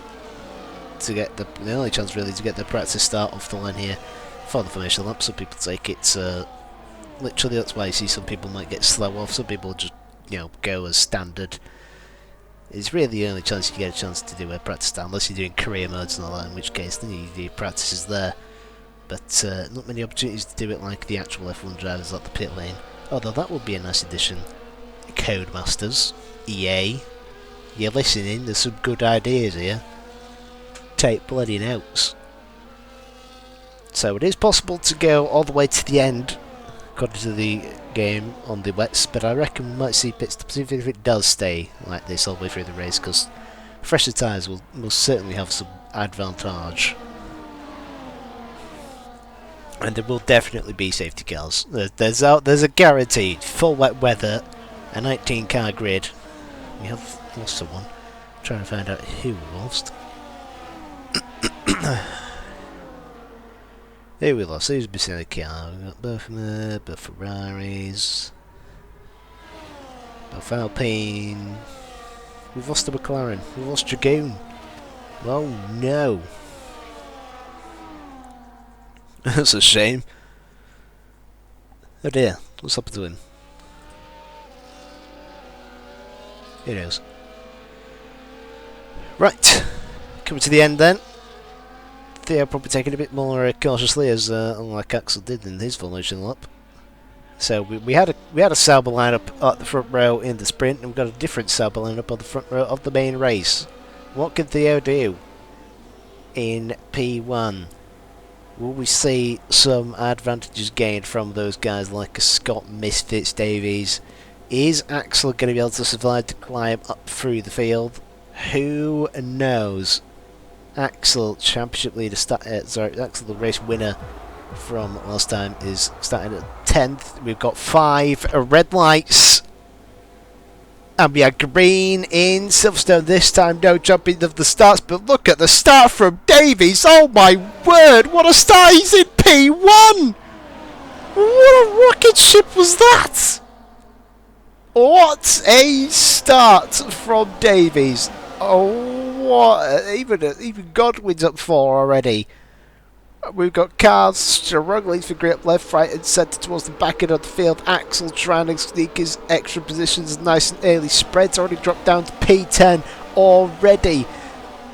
to get the only chance really to get their practice start off the line here for the formation lap. Some people take it literally, that's why you see some people might get slow off, some people just, go as standard. It's really the only chance you get a chance to do a practice start, unless you're doing career modes and all that, in which case then you do practices there. But not many opportunities to do it like the actual F1 drivers at the pit lane. Although that would be a nice addition. Codemasters, EA, you're listening, there's some good ideas here. Take bloody notes. So it is possible to go all the way to the end, according to the game, on the wets, but I reckon we might see pit stops even if it does stay like this all the way through the race, because fresher tyres will certainly have some advantage. And there will definitely be safety cars. There's a guaranteed full wet weather, a 19 car grid. We have lost someone. I'm trying to find out who we lost. Here we lost. Who's beside the car? We've got both of them, both Ferraris, both Alpine. We've lost the McLaren. We've lost Dragoon. Oh no. That's a shame. Oh dear. What's happened to him? Who knows? Right. Coming to the end then. Theo probably taking a bit more cautiously, as unlike Axel did in his formation lap. So we had a Sauber lineup at the front row in the sprint, and we've got a different Sauber lineup on the front row of the main race. What can Theo do in P1? Will we see some advantages gained from those guys like a Scott, Misfits, Davies? Is Axel going to be able to survive the climb up through the field? Who knows? Axel, championship leader, Axel, the race winner from last time, is starting at 10th. We've got 5 red lights. And we are green in Silverstone this time. No jumping of the starts, but look at the start from Davies. Oh my word, what a start! He's in P1! What a rocket ship was that? What a start from Davies. Oh, what? Even Godwin's up 4 already. We've got cars struggling for grip left, right and centre towards the back end of the field. Axel trying to sneak his extra positions nice and early. Spread's already dropped down to P10 already.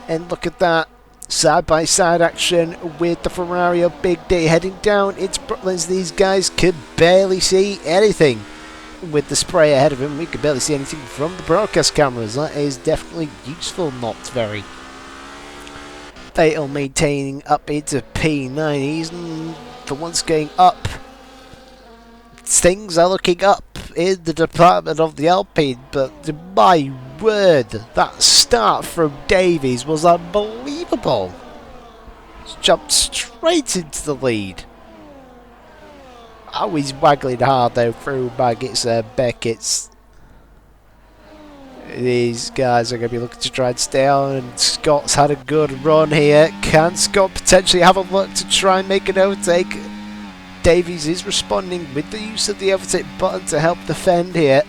And look at that. Side-by-side action with the Ferrari of Big D heading down into Brooklands. These guys could barely see anything. With the spray ahead of him, we could barely see anything from the broadcast cameras. That is definitely useful, not very. Fatal maintaining up into P9. He's for once going up. Things are looking up in the department of the Alpine, but my word, that start from Davies was unbelievable. He's jumped straight into the lead. Oh, he's waggling hard though through Baggett's Beckett's. These guys are going to be looking to try and stay on, and Scott's had a good run here. Can Scott potentially have a look to try and make an overtake? Davies is responding with the use of the overtake button to help defend here.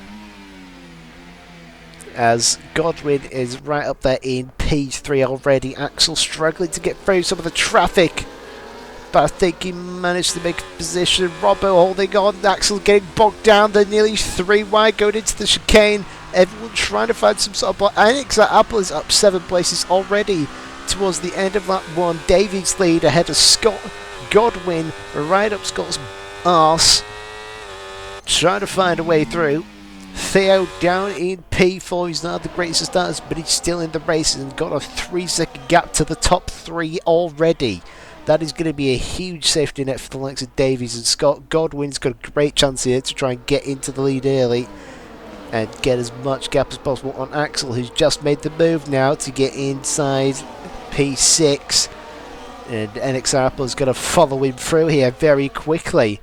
As Godwin is right up there in P3 already. Axel struggling to get through some of the traffic, but I think he managed to make a position. Robbo holding on. Axel getting bogged down. They're nearly 3 wide going into the chicane. Everyone trying to find some sort of block. I think that Apple is up 7 places already towards the end of lap 1. Davies lead ahead of Scott. Godwin right up Scott's arse, trying to find a way through. Theo down in P4. He's not the greatest of starters, but he's still in the race and got a 3-second gap to the top 3 already. That is going to be a huge safety net for the likes of Davies and Scott. Godwin's got a great chance here to try and get into the lead early and get as much gap as possible on Axel, who's just made the move now to get inside P6. And NXR Apple is going to follow him through here very quickly.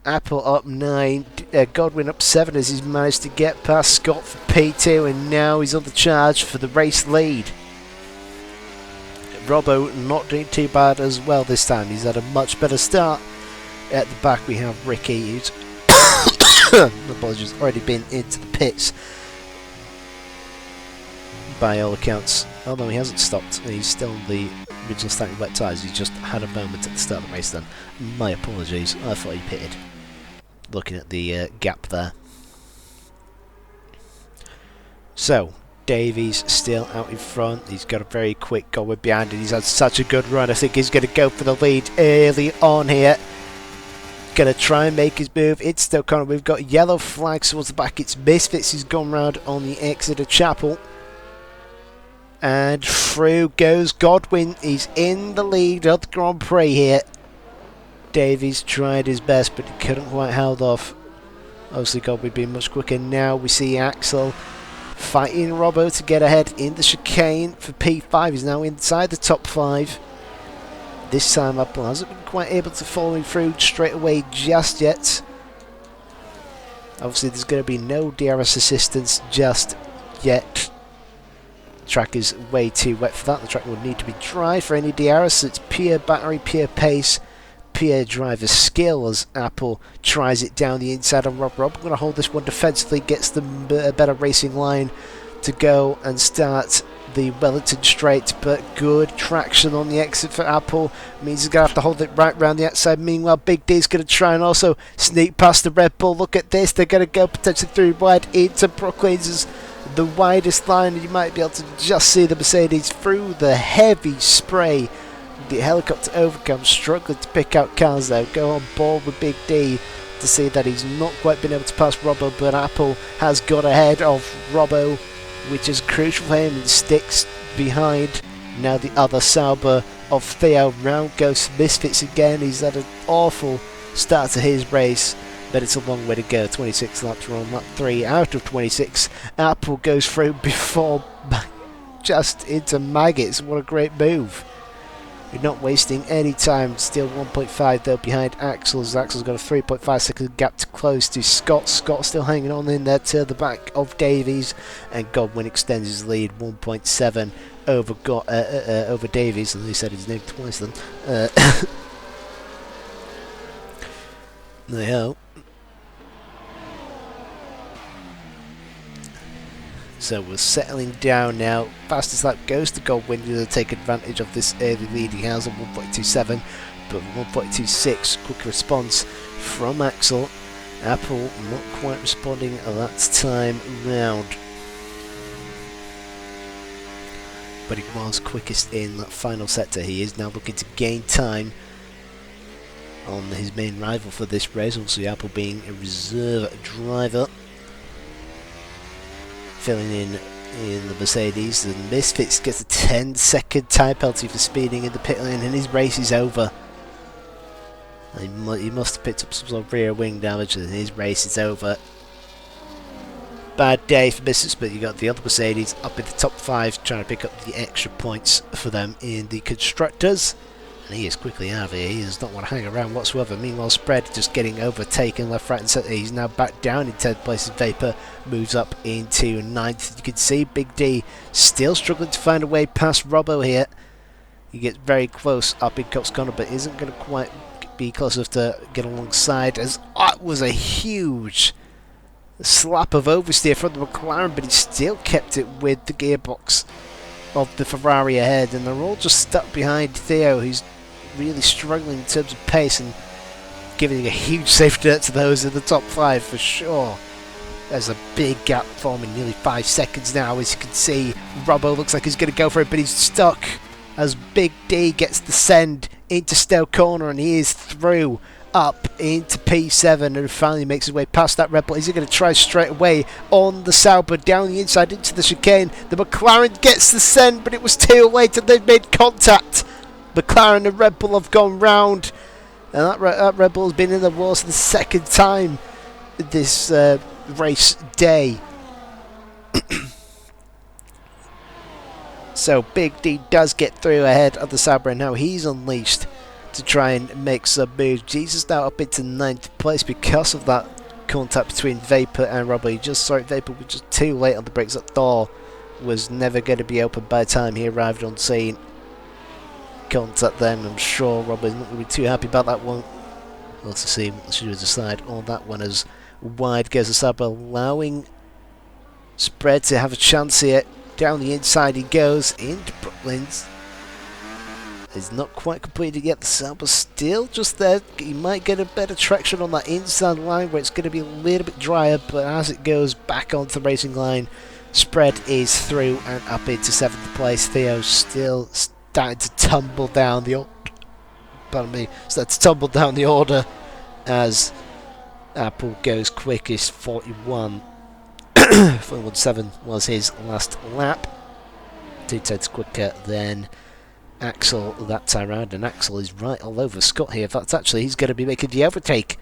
Apple up 9, Godwin up 7 as he's managed to get past Scott for P2, and now he's on the charge for the race lead. Robbo not doing too bad as well this time. He's had a much better start. At the back we have Ricky, who's apologies, already been into the pits by all accounts. Although he hasn't stopped, he's still on the original starting wet tyres. He just had a moment at the start of the race then. My apologies, I thought he pitted. Looking at the gap there. So, Davies still out in front. He's got a very quick goal behind it. He's had such a good run. I think he's going to go for the lead early on here. Going to try and make his move. It's still Connor. We've got yellow flags towards the back. It's Misfits who's gone round on the exit of Chapel. And through goes Godwin. He's in the lead of the Grand Prix here. Davies tried his best, but he couldn't quite hold off. Obviously Godwin being much quicker. Now we see Axel fighting Robbo to get ahead in the chicane for P5. He's now inside the top 5. This time Apple hasn't been quite able to follow him through straight away just yet. Obviously there's going to be no DRS assistance just yet. track is way too wet for that. The track would need to be dry for any DRS. It's pure battery, pure pace, pure driver skill as Apple tries it down the inside on Rob. Rob going to hold this one defensively, gets them a better racing line to go and start the Wellington straight, but good traction on the exit for Apple. Means he's going to have to hold it right round the outside. Meanwhile, Big D's going to try and also sneak past the Red Bull. Look at this, they're going to go potentially through wide into Brooklands, the widest line, and you might be able to just see the Mercedes through the heavy spray. The helicopter overcomes, struggling to pick out cars though. Go on board with Big D to see that he's not quite been able to pass Robbo, but Apple has got ahead of Robbo, which is crucial for him, and sticks behind now the other Sauber of Theo. Round goes Misfits again. He's had an awful start to his race, but it's a long way to go. 26 laps are on lap 3 out of 26. Apple goes through before just into maggots. What a great move. You're not wasting any time. Still 1.5 though behind Axel, as Axel's got a 3.5 second gap to close to Scott. Scott still hanging on in there to the back of Davies, and Godwin extends his lead 1.7 over over Davies, and he said his name twice then. There you go. So we're settling down now. Fastest lap goes to Godwin to take advantage of this early lead he has on 1.27, but 1.26 quick response from Axel. Apple not quite responding that time round, but he was quickest in that final sector. He is now looking to gain time on his main rival for this race, also Apple being a reserve driver. Filling in the Mercedes, the Misfits gets a 10-second time penalty for speeding in the pit lane, and his race is over. He must have picked up some sort of rear wing damage, and his race is over. Bad day for Misfits, but you got the other Mercedes up in the top 5, trying to pick up the extra points for them in the constructors. And he is quickly out of here. He does not want to hang around whatsoever. Meanwhile, Spread just getting overtaken left, right and centre. He's now back down in 10th place as Vapor moves up into 9th. You can see Big D still struggling to find a way past Robbo here. He gets very close up in Cops Corner, but isn't going to quite be close enough to get alongside, as that was a huge slap of oversteer from the McLaren, but he still kept it with the gearbox of the Ferrari ahead, and they're all just stuck behind Theo, who's really struggling in terms of pace and giving a huge safe dirt to those in the top 5 for sure. There's a big gap forming, nearly 5 seconds now, as you can see. Robbo looks like he's going to go for it, but he's stuck as Big D gets the send into Stowe Corner, and he is through up into P7 and finally makes his way past that Red Bull. Is he going to try straight away on the Sauber down the inside into the chicane? The McLaren gets the send, but it was too late and they've made contact. McLaren and Red Bull have gone round, and that Red Bull has been in the wars for the second time this race day. So Big D does get through ahead of the Sauber, and now he's unleashed to try and make some moves. Jesus now up into 9th place because of that contact between Vapor and Robbo. He just saw it. Vapor was just too late on the brakes. That door was never going to be open by the time he arrived on scene. Contact then, I'm sure Robbo's not going to be too happy about that one. We'll have to see what she would decide on that one, as wide goes the Sauber, allowing Spread to have a chance here. Down the inside he goes into Brooklands. He's not quite completed yet. The Sauber's still just there. He might get a better traction on that inside line where it's going to be a little bit drier, but as it goes back onto the racing line, Spread is through and up into 7th place. Theo still starting to tumble down the order as Apple goes quickest, 41. 41.7 was his last lap. 2/10 quicker than Axel that time round, and Axel is right all over Scott here. In fact, actually, he's going to be making the overtake.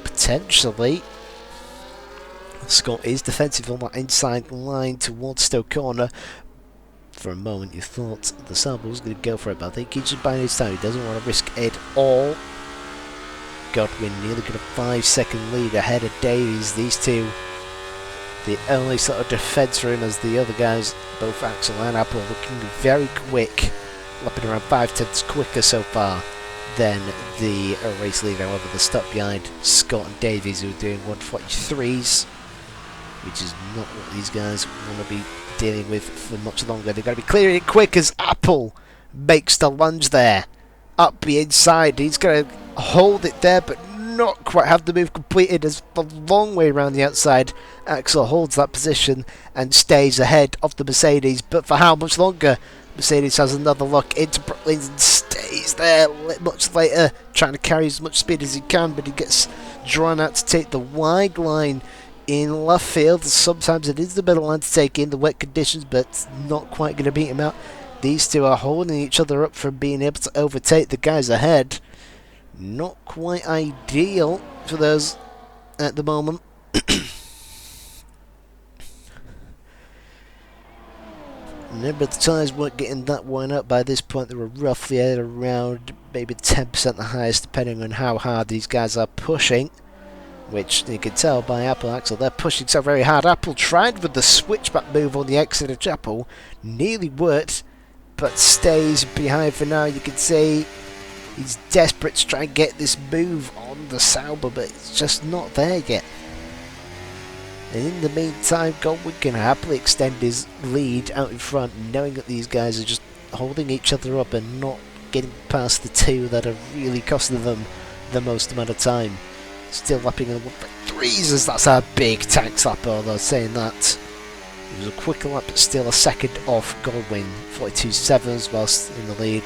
Potentially. Scott is defensive on that inside line towards Stowe Corner. For a moment, you thought the Sauber was going to go for it, but I think he's just buying his time. He doesn't want to risk it all. Godwin nearly got a 5-second lead ahead of Davies. These two the only sort of defence for him, as the other guys, both Axel and Apple, looking very quick, lapping around 5/10 quicker so far than the race leader. However, the stop behind Scott and Davies, who are doing 1:43s, which is not what these guys want to be dealing with for much longer. They've got to be clearing it quick as Apple makes the lunge there. Up the inside, he's going to hold it there, but not quite have the move completed, as the long way around the outside. Axel holds that position and stays ahead of the Mercedes, but for how much longer? Mercedes has another look into Brooklyn and stays there much later, trying to carry as much speed as he can, but he gets drawn out to take the wide line in left field. Sometimes it is the middle line to take in the wet conditions, but it's not quite going to beat him out. These two are holding each other up from being able to overtake the guys ahead. Not quite ideal for those at the moment. Remember, the tyres weren't getting that worn up by this point. They were roughly at around maybe 10% the highest, depending on how hard these guys are pushing, which you can tell by Apple Axel. They're pushing so very hard. Apple tried with the switchback move on the exit of Chapel, nearly worked, but stays behind for now. You can see he's desperate to try and get this move on the Sauber, but it's just not there yet. And in the meantime, Goldwyn can happily extend his lead out in front, knowing that these guys are just holding each other up and not getting past the two that are really costing them the most amount of time. Still lapping in 1:3s, as that's a big tank lap, although saying that, it was a quicker lap, but still a second off Goldwyn. 42.7s whilst in the lead.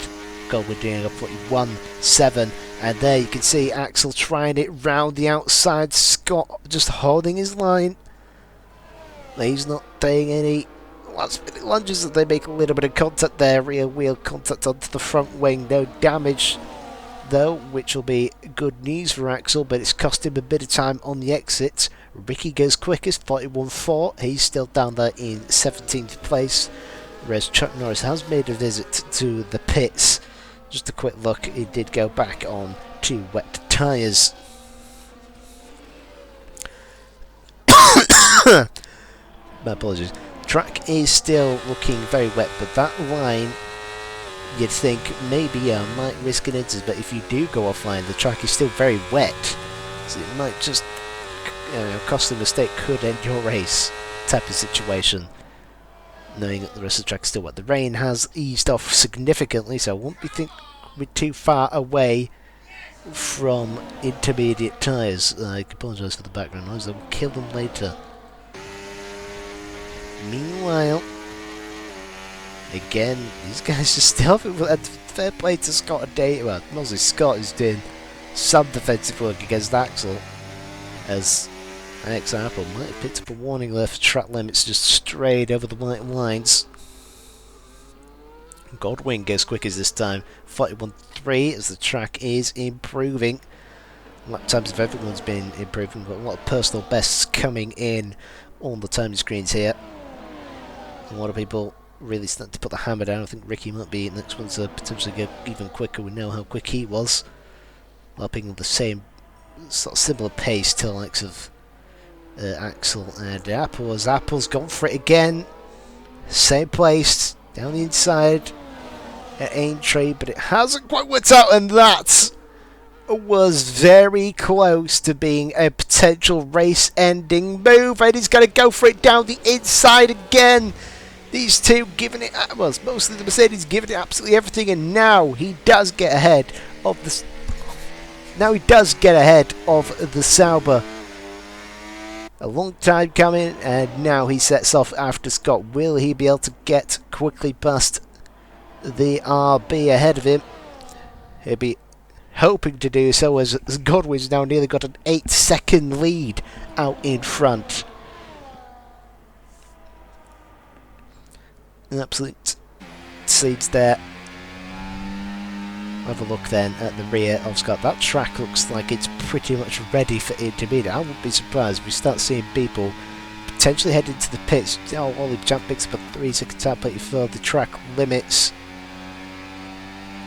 Goldwyn doing a 41.7, and there you can see Axel trying it round the outside. Scott just holding his line. He's not doing any last minute lunges, as they make a little bit of contact there, rear wheel contact onto the front wing. No damage though, which will be good news for Axel, but it's cost him a bit of time on the exit. Ricky goes quickest, 41.4. He's still down there in 17th place, whereas Chuck Norris has made a visit to the pits. Just a quick look, he did go back on to wet tyres. My apologies. Track is still looking very wet, but that line, you'd think maybe might risk an incident, but if you do go offline, the track is still very wet, so it might just, costly mistake could end your race type of situation. Knowing that the rest of the track is still wet. The rain has eased off significantly, so I won't be we're too far away from intermediate tyres. I apologise for the background noise, I will kill them later. Meanwhile, again, these guys are still fair play to Scott and Dave. Well, mostly Scott is doing some defensive work against Axel, as an example might have picked up a warning there for track limits just strayed over the white lines. Goldwyn goes quick as this time, 41.3, as the track is improving. Lap times of everyone's been improving, but a lot of personal bests coming in on the timing screens here. A lot of people really starting to put the hammer down. I think Ricky might be the next one to potentially go even quicker. We know how quick he was, lapping at the same sort of similar pace to the likes of Axel and Apple, as Apple's gone for it again. Same place, down the inside at Aintree, but it hasn't quite worked out, and that was very close to being a potential race-ending move, and he's going to go for it down the inside again. These two giving it, well, mostly the Mercedes giving it absolutely everything, and now he does get ahead of the. Now he does get ahead of the Sauber. A long time coming, and now he sets off after Scott. Will he be able to get quickly past the RB ahead of him? He'll be hoping to do so, as Godwin's now nearly got an 8-second lead out in front. An absolute seeds there. Have a look then at the rear of Scott. That track looks like it's pretty much ready for intermediate. I wouldn't be surprised if we start seeing people potentially head into the pits. Ollie Champ picks up a 3-second time penalty for the track limits.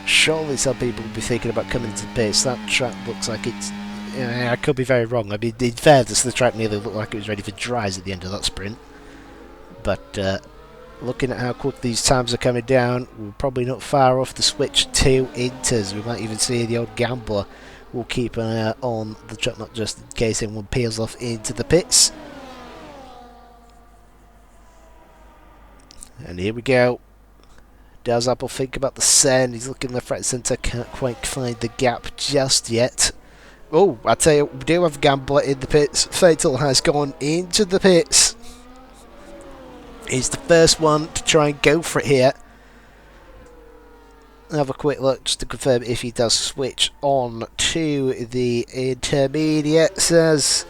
Surely some people will be thinking about coming into the pits. That track looks like it's I could be very wrong. I mean, in fairness, the track nearly looked like it was ready for dries at the end of that sprint. But looking at how quick these times are coming down, we're probably not far off the switch to Inters. We might even see the old gambler. We'll keep an eye on the track, not just in case anyone peels off into the pits. And here we go. Does Apple think about the send? He's looking left, right, centre. Can't quite find the gap just yet. Oh, I tell you, we do have Gambler in the pits. Fatal has gone into the pits. He's the first one to try and go for it here. Have a quick look just to confirm if he does switch on to the intermediates. As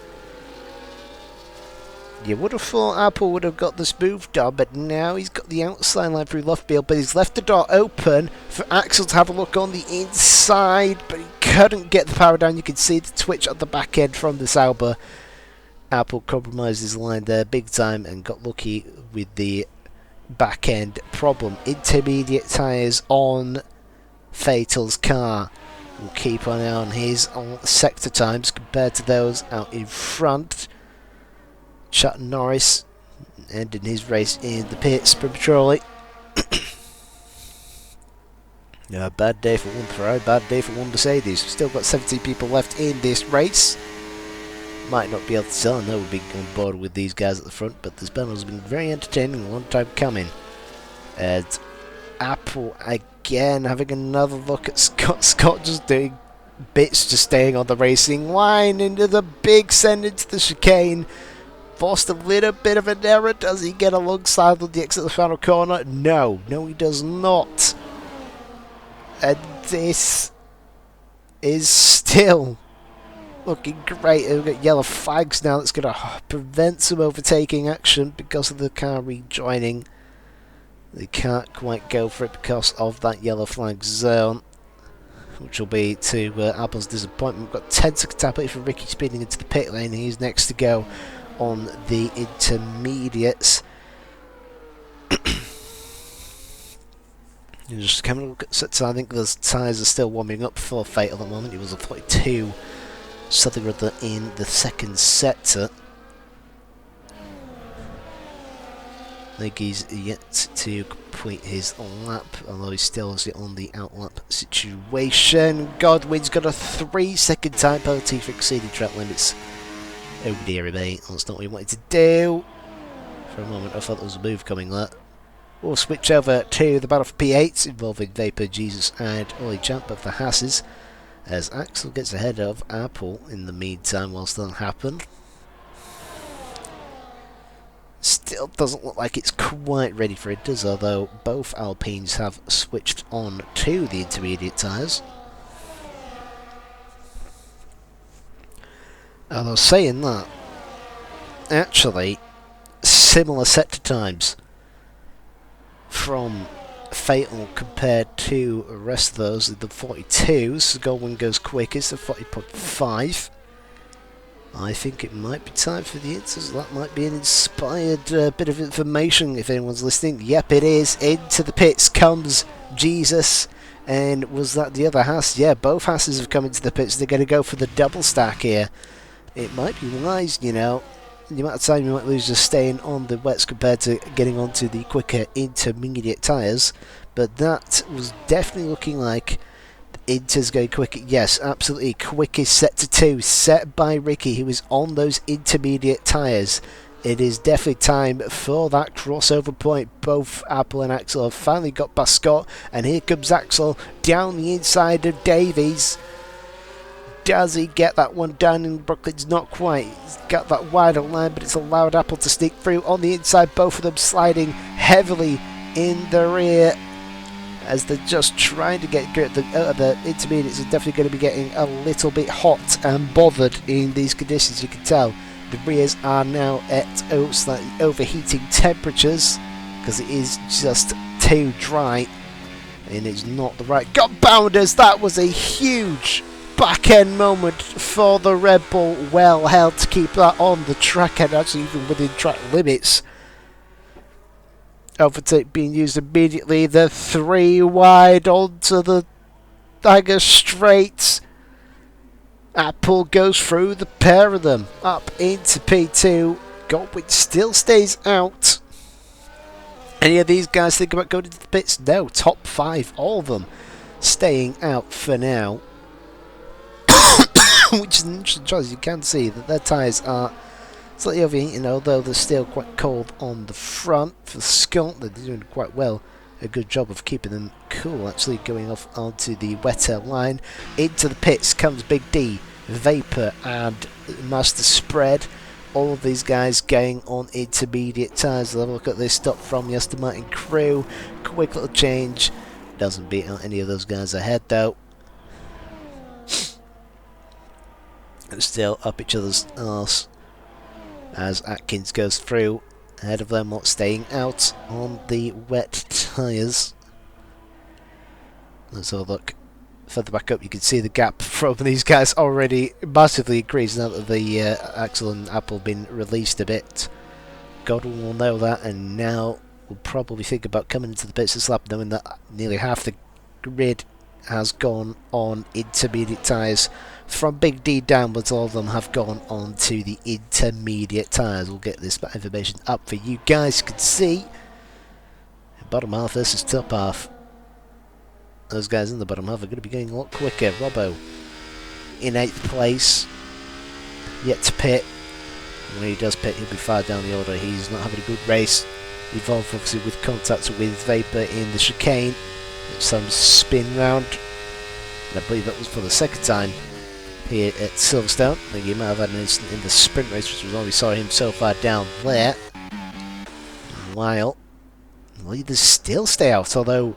you would have thought Apple would have got this moved on, but now he's got the outside line through left field, but he's left the door open for Axel to have a look on the inside, but he couldn't get the power down. You can see the twitch at the back end from the Sauber. Apple compromised his line there big time and got lucky with the back end problem. Intermediate tyres on Fatal's car. We'll keep an eye on his sector times compared to those out in front. Chuck Norris ending his race in the pits prematurely. Bad day for one Ferrari, bad day for one Mercedes. Still got 17 people left in this race. Might not be able to tell. I know we've been on board with these guys at the front, but this battle has been very entertaining, a long time coming. And Apple again having another look at Scott. Scott just doing bits, just staying on the racing line into the big send into the chicane. Forced a little bit of an error. Does he get alongside on the exit of the final corner? No, he does not. And this is still looking great. We've got yellow flags now. That's going to prevent some overtaking action because of the car rejoining. They can't quite go for it because of that yellow flag zone, which will be to Apple's disappointment. We've got 10 seconds tap for Ricky speeding into the pit lane. He's next to go on the intermediates. Just coming a look at sets. I think those tyres are still warming up for Fatal at the moment. He was a 42 something or other in the second sector. I think he's yet to complete his lap, although he still is on the outlap situation. Godwin's got a 3-second time penalty for exceeding track limits. Oh dearie me, that's not what he wanted to do. For a moment I thought there was a move coming there. We'll switch over to the battle for P8 involving Vapor, Jesus and Ollie Champ of the Hasses, as Axel gets ahead of Apple in the meantime whilst that happened. Still doesn't look like it's quite ready for it, does, although both Alpines have switched on to the intermediate tyres. Although saying that, actually, similar sector times from Fatal compared to the rest of those. The 42s, Goldwyn goes quickest at 40.5. I think it might be time for the Inters. That might be an inspired bit of information if anyone's listening. Yep, it is. Into the pits comes Jesus. And was that the other Haas? Yeah, both Haasses have come into the pits. They're going to go for the double stack here. It might be wise, you know. The amount of time you might lose just staying on the wets compared to getting onto the quicker intermediate tyres. But that was definitely looking like Inter's going quicker. Yes, absolutely. Quickest set to 2 set by Ricky, who was on those intermediate tyres. It is definitely time for that crossover point. Both Apple and Axel have finally got past Scott, and here comes Axel down the inside of Davies. Does he get that one down in Brooklyn's? Not quite. He's got that wider line, but it's allowed Apple to sneak through on the inside. Both of them sliding heavily in the rear as they're just trying to get the intermediates are definitely going to be getting a little bit hot and bothered in these conditions. You can tell the rears are now at slightly overheating temperatures because it is just too dry and it's not the right gut bounders. That was a huge back end moment for the Red Bull. Well held to keep that on the track and actually even within track limits. Overtake being used immediately. The 3 wide onto the Tiger straight. Apple goes through the pair of them up into P2. Godwin still stays out. Any of these guys think about going into the pits? No, top 5, all of them staying out for now. Which is an interesting choice. You can see that their tyres are slightly overheating, although they're still quite cold on the front. For Scott, they're doing quite well. A good job of keeping them cool, actually, going off onto the wetter line. Into the pits comes Big D, Vapor and Master Spread. All of these guys going on intermediate tyres. Let's have a look at this stop from the Aston Martin crew. Quick little change. Doesn't beat out any of those guys ahead though. Still up each other's arse as Atkins goes through. Ahead of them, not staying out on the wet tyres. Let's have a look. Further back up, you can see the gap from these guys already massively increased now that the axle and apple have been released a bit. Godwin will know that, and now will probably think about coming into the pits this lap, knowing that nearly half the grid has gone on intermediate tyres. From Big D downwards, all of them have gone on to the intermediate tyres. We'll get this information up for you guys. You can see bottom half versus top half. Those guys in the bottom half are going to be going a lot quicker. Robbo in 8th place, yet to pit. When he does pit, he'll be far down the order. He's not having a good race. Involved obviously with contact with Vapor in the chicane. Some spin round. And I believe that was for the second time here at Silverstone. I think he might have had an incident in the sprint race, which was why we saw him so far down there. While the leaders still stay out, although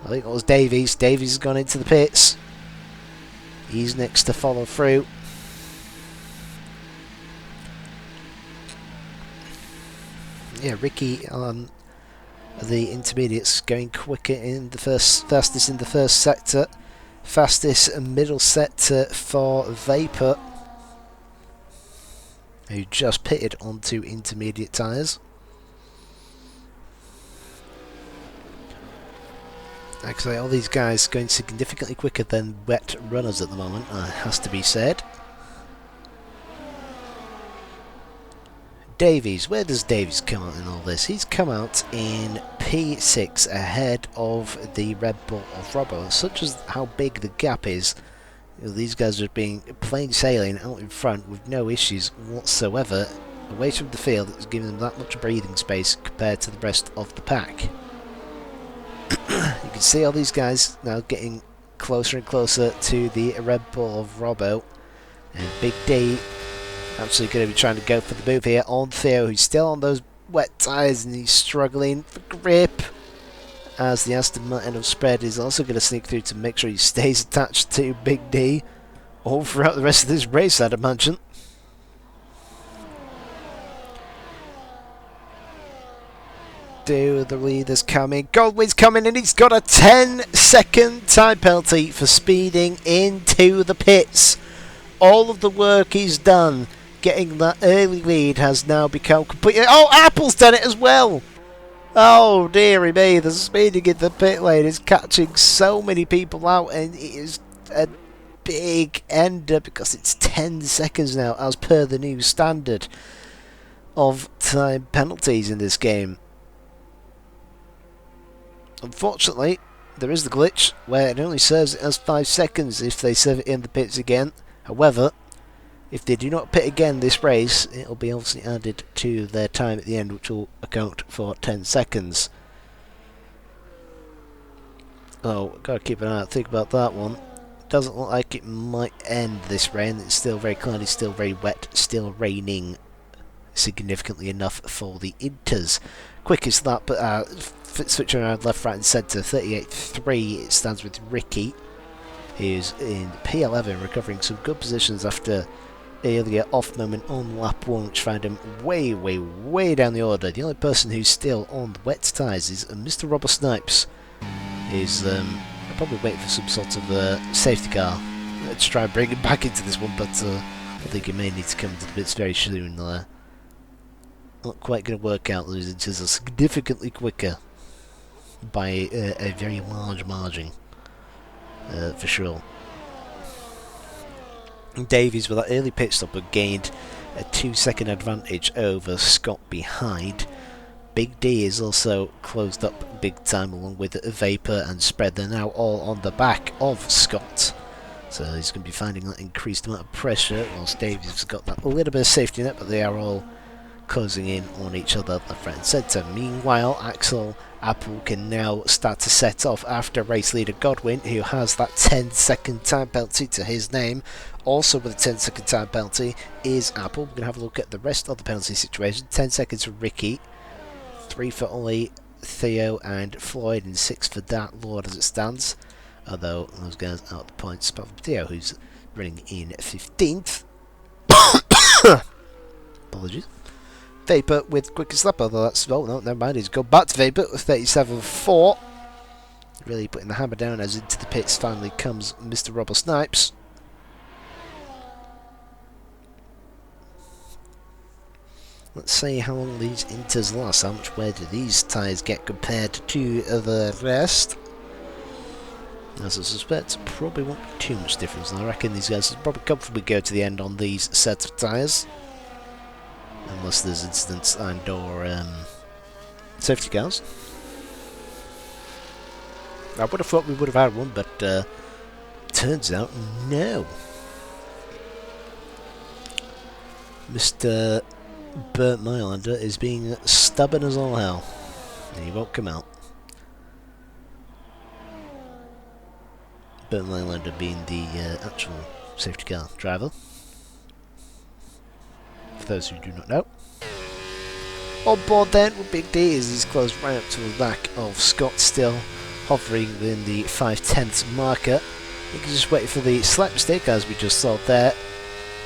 I think it was Davies. Davies has gone into the pits. He's next to follow through. Yeah, Ricky on the intermediates going quicker in the fastest in the first sector. Fastest middle sector for Vapor, who just pitted onto intermediate tyres. Actually, all these guys going significantly quicker than wet runners at the moment, has to be said. Davies, where does Davies come out in all this? He's come out in P6 ahead of the Red Bull of Robbo. Such as how big the gap is, you know, these guys are being plain sailing out in front with no issues whatsoever. Away from the field, it's giving them that much breathing space compared to the rest of the pack. You can see all these guys now getting closer and closer to the Red Bull of Robbo. And Big D actually going to be trying to go for the move here on Theo, who's still on those wet tyres and he's struggling for grip. As the Aston Martin of Spread is also going to sneak through to make sure he stays attached to Big D all throughout the rest of this race, I'd imagine. Do the leaders coming? Goldwyn's coming and he's got a 10-second time penalty for speeding into the pits. All of the work he's done getting that early lead has now become completely... Oh, Apple's done it as well! Oh, dearie me, the speeding in the pit lane is catching so many people out, and it is a big ender because it's 10 seconds now, as per the new standard of time penalties in this game. Unfortunately, there is the glitch where it only serves it as 5 seconds if they serve it in the pits again. However, if they do not pit again this race, it will be obviously added to their time at the end, which will account for 10 seconds. Oh, gotta keep an eye out, think about that one. Doesn't look like it might end this rain. It's still very cloudy, still very wet, still raining significantly enough for the Inters. Quickest lap, but switching around left, right and centre, 38.3 it stands with Ricky, who's in P11, recovering some good positions after earlier off moment on lap 1, which found him way down the order. The only person who's still on the wet tyres is Mr. Robert Snipes, who's probably waiting for some sort of safety car to try and bring him back into this one, but I think he may need to come into the pits very soon. Not quite going to work out. Those Inters are significantly quicker by a very large margin, for sure. Davies with that early pit stop had gained a 2-second advantage over Scott behind. Big D is also closed up big time along with Vapor and Spread. They're now all on the back of Scott. So he's going to be finding that increased amount of pressure, whilst Davies has got that little bit of safety net, but they are all closing in on each other left, right and centre. Meanwhile, Axel Apple can now start to set off after race leader Godwin, who has that 10-second time penalty to his name. Also with a 10-second time penalty is Apple. We're going to have a look at the rest of the penalty situation. 10 seconds for Ricky, 3 for Ollie, Theo and Floyd, and 6 for Dark Lord as it stands. Although those guys out the points, apart from Theo, who's running in 15th. Apologies. Vapor with quickest lap, although that's... oh no, never mind, he's gone back to Vapor with 37.4. Really putting the hammer down as into the pits finally comes Mr. Robert Snipes. Let's see how long these inters last, how much wear do these tyres get compared to the rest. As I suspect, probably won't be too much difference, and I reckon these guys will probably comfortably go to the end on these sets of tyres. Unless there's incidents and or safety cars. I would have thought we would have had one, but turns out no. Mr. Burt Mylander is being stubborn as all hell, and he won't come out. Burt Mylander being the actual safety car driver. For those who do not know. On board then with Big D as he's close right up to the back of Scott, still hovering within the 5/10 marker. He can just wait for the slight mistake as we just saw there.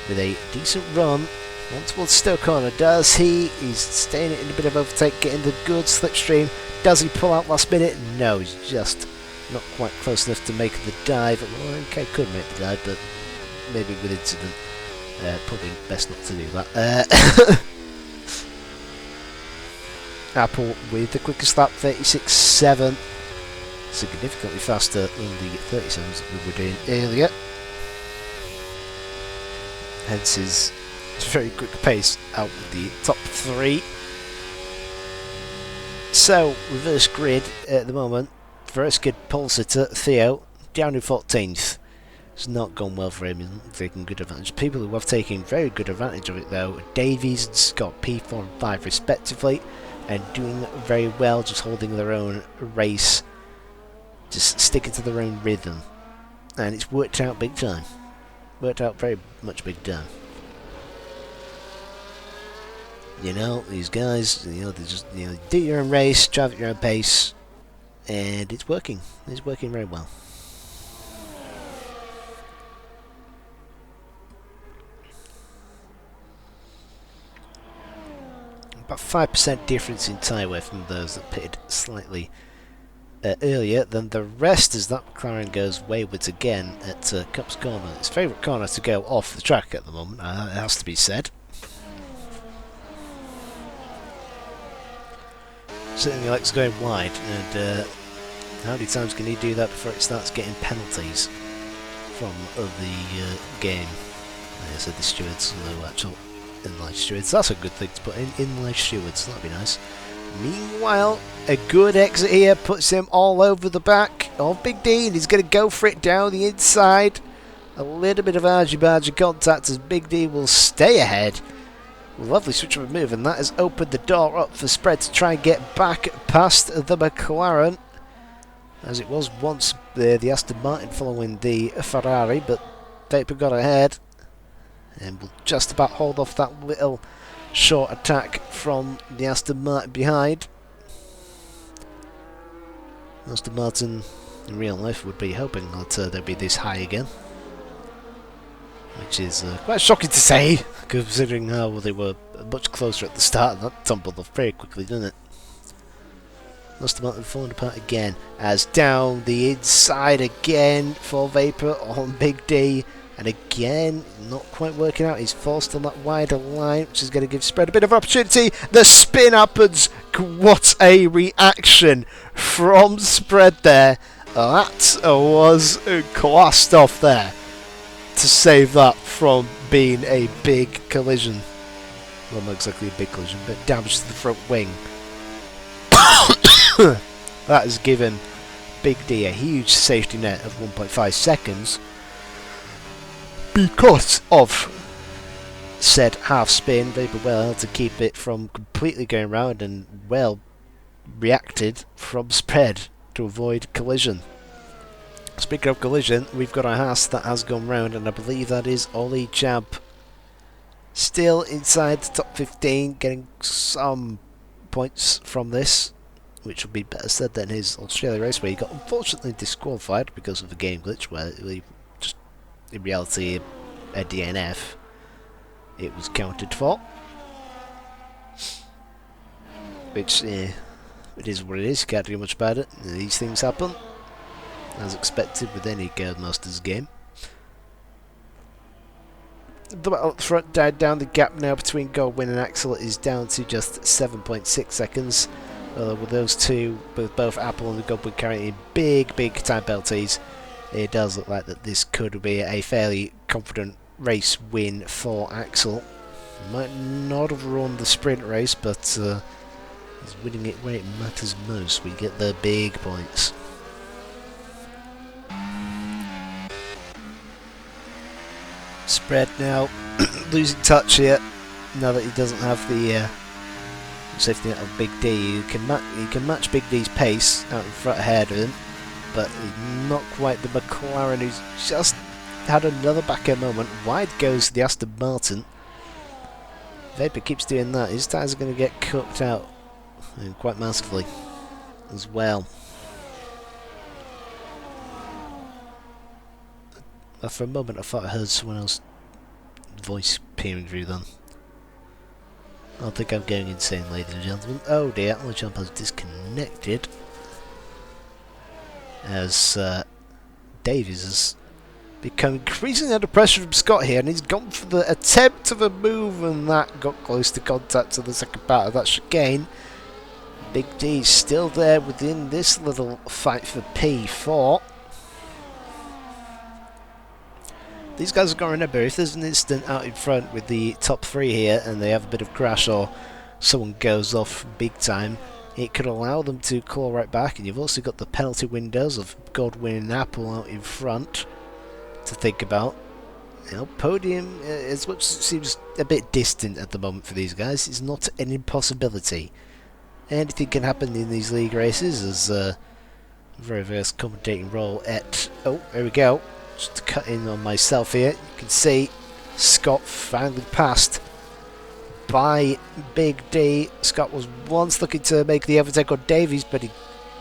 With a decent run on towards Stoke Corner. Does he? He's staying in a bit of overtake, getting the good slipstream. Does he pull out last minute? No, he's just not quite close enough to make the dive. Well, okay, could make the dive, but maybe with incident. Probably best not to do that. Apple with the quickest lap, 36.7. Significantly faster than the 37s that we were doing earlier. Hence his very quick pace out with the top 3. So, reverse grid at the moment. First grid pole sitter, Theo, down in 14th. It's not gone well for him, he's not taking good advantage. People who have taken very good advantage of it though, Davies and Scott, P4 and 5 respectively, and doing very well, just holding their own race, just sticking to their own rhythm. And it's worked out big time. Worked out very much big time. You know, these guys, you know, they just, you know, do your own race, drive at your own pace, and it's working. It's working very well. About 5% difference in tyre wear from those that pitted slightly earlier than the rest, as that McLaren goes wayward again at Cups Corner. Its favourite corner to go off the track at the moment, it has to be said. Certainly likes going wide, and how many times can he do that before it starts getting penalties from the game? Like I said, the stewards, no actual in-line stewards. That's a good thing to put in-line stewards, that'd be nice. Meanwhile, a good exit here puts him all over the back of Big D, and he's going to go for it down the inside. A little bit of argy-bargy contact as Big D will stay ahead. Lovely switch of a move, and that has opened the door up for Spread to try and get back past the McLaren, as it was once the Aston Martin following the Ferrari, but Vapor got ahead and will just about hold off that little short attack from the Aston Martin behind. Aston Martin in real life would be hoping that they'd be this high again, which is quite shocking to say, considering how they were much closer at the start, and that tumbled off very quickly, didn't it? Aston Martin falling apart again, as down the inside again for Vapor on Big D, and again, not quite working out. He's forced on that wider line, which is going to give Spread a bit of opportunity. The spin happens. What a reaction from Spread there. That was classed off there. to save that from being a big collision. Well, not exactly a big collision, but damage to the front wing. That has given Big D a huge safety net of 1.5 seconds because of said half spin. They were well able to keep it from completely going round, and well reacted from spread to avoid collision. Speaking of collision, we've got a Haas that has gone round, and I believe that is Ollie Champ. Still inside the top 15, getting some points from this, which will be better said than his Australia race, where he got unfortunately disqualified because of a game glitch, where he just, in reality, a DNF. It was counted for. Which, it is what it is, can't do much about it. These things happen, as expected with any Codemasters game. The battle up front died down. The gap now between Goldwyn and Axel is down to just 7.6 seconds. With those two, with both Apple and Goldwyn carrying big time penalties, it does look like that this could be a fairly confident race win for Axel. Might not have run the sprint race, but he's winning it where it matters most. We get the big points. Spread now losing touch here. Now that he doesn't have the safety net of Big D, he can match Big D's pace out in front ahead of him, but he's not quite the McLaren, who's just had another back end moment. Wide goes the Aston Martin. Vapor keeps doing that. His tyres are going to get cooked out, and quite massively as well. For a moment I thought I heard someone else's voice peering through them. I think I'm going insane, ladies and gentlemen. Oh dear, Ollie Champ has disconnected, as Davies has become increasingly under pressure from Scott here, and he's gone for the attempt of a move, and that got close to contact to the second part of that chicane. Big D still there within this little fight for P4. These guys have got to remember, if there's an incident out in front with the top three here and they have a bit of crash or someone goes off big time, it could allow them to claw right back. And you've also got the penalty windows of Goldwyn and Apple out in front to think about. You know, podium, as much as it seems a bit distant at the moment for these guys, is not an impossibility. Anything can happen in these league races, as very first commentating role at... Oh, there we go. Just to cut in on myself here, you can see Scott finally passed by Big D. Scott was once looking to make the overtake on Davies, but he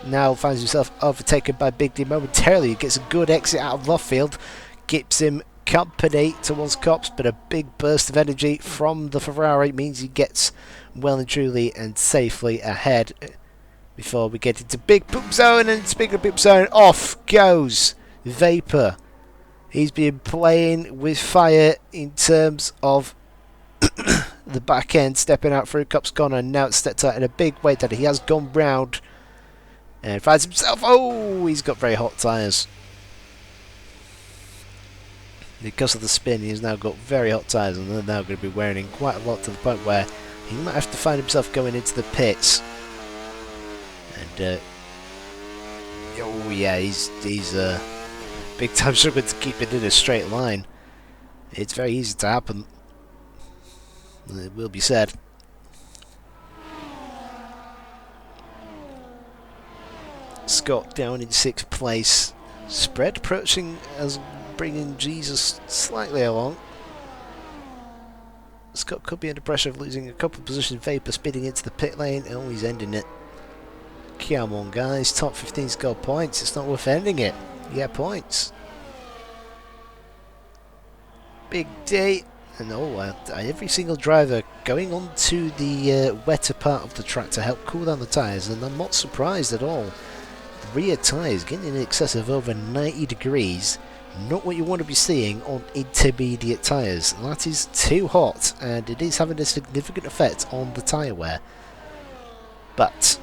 now finds himself overtaken by Big D momentarily. He gets a good exit out of left field, gives him company towards Cops, but a big burst of energy from the Ferrari means he gets well and truly and safely ahead before we get into big poop zone. And speaking of poop zone, off goes Vapor. He's been playing with fire in terms of the back end, stepping out through Cop's corner, and now it's stepped out in a big way that he has gone round and finds himself... Oh, he's got very hot tyres. Because of the spin, he's now got very hot tyres, and they're now going to be wearing quite a lot, to the point where he might have to find himself going into the pits. And oh yeah, he's big time struggling to keep it in a straight line. It's very easy to happen, it will be said. Scott down in 6th place. Spread approaching as bringing Jesus slightly along. Scott could be under pressure of losing a couple of positions. Vapor speeding into the pit lane. Oh, he's ending it. Come on, guys. Top 15's got points. It's not worth ending it. Yeah, points. Big D. And every single driver going on to the wetter part of the track to help cool down the tyres. And I'm not surprised at all. Rear tyres getting in excess of over 90 degrees. Not what you want to be seeing on intermediate tyres. That is too hot, and it is having a significant effect on the tyre wear. But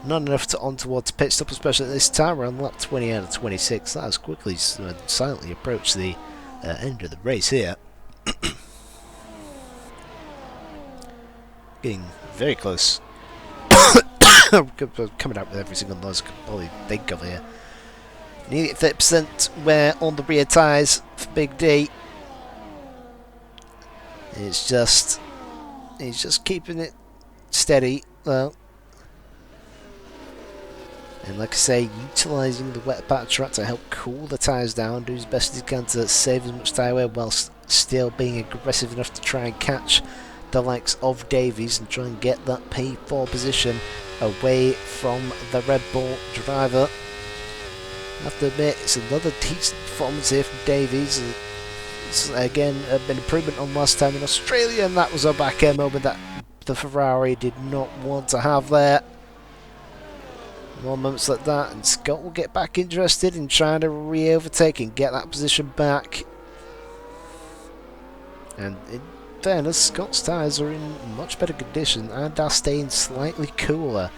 not enough to on towards pit stop, especially at this time. We're on lap 20 out of 26. That has quickly silently approached the end of the race here. Getting very close. Coming out with every single noise I can probably think of here. Nearly at 30% wear on the rear tyres for Big D. He's just keeping it steady, well. And like I say, utilising the wet patch track to help cool the tyres down, do his best as he can to save as much tyre wear whilst still being aggressive enough to try and catch the likes of Davies and try and get that P4 position away from the Red Bull driver. I have to admit, it's another decent performance here from Davies. It's again an improvement on last time in Australia, and that was a back end moment that the Ferrari did not want to have there. More moments like that, and Scott will get back interested in trying to re-overtake and get that position back. And in fairness, Scott's tyres are in much better condition and are staying slightly cooler.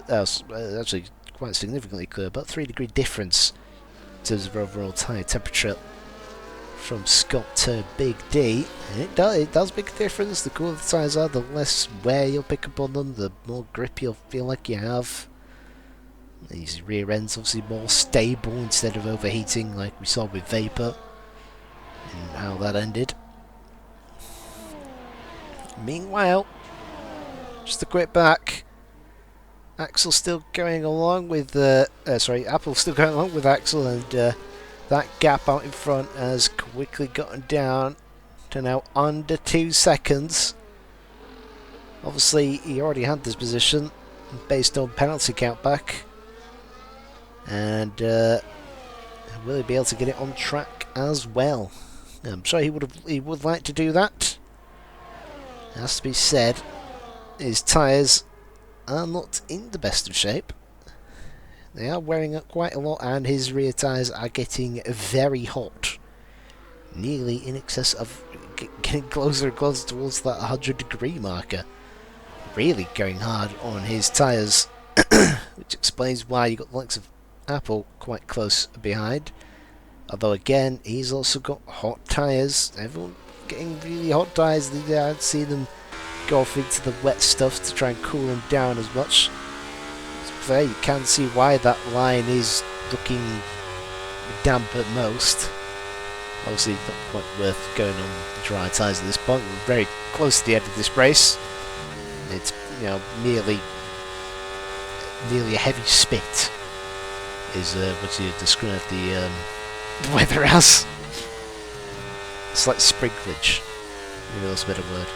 Actually, quite significantly cooler, about 3-degree difference in terms of overall tyre temperature from Scott to Big D. And it does make a difference. The cooler the tyres are, the less wear you'll pick up on them, the more grip you'll feel like you have. These rear ends obviously more stable instead of overheating like we saw with Vapor and how that ended. Meanwhile, just a quick back. Axel still going along with Apple still going along with Axel, and that gap out in front has quickly gotten down to now under 2 seconds. Obviously, he already had this position based on penalty countback, and will he be able to get it on track as well? I'm sure he would like to do that. It has to be said, his tyres are not in the best of shape. They are wearing up quite a lot, and his rear tyres are getting very hot. Nearly in excess of getting closer and closer towards that 100-degree marker. Really going hard on his tyres, which explains why you got the likes of Apple quite close behind. Although again, he's also got hot tyres. Everyone getting really hot tyres. I'd see them go off into the wet stuff to try and cool them down as much. So there you can see why that line is looking damp at most. Obviously not quite worth going on dry tyres at this point. We're very close to the end of this race. It's, you know, nearly a heavy spit is what you describe the weather as. Slight sprinklage, maybe that's a better word.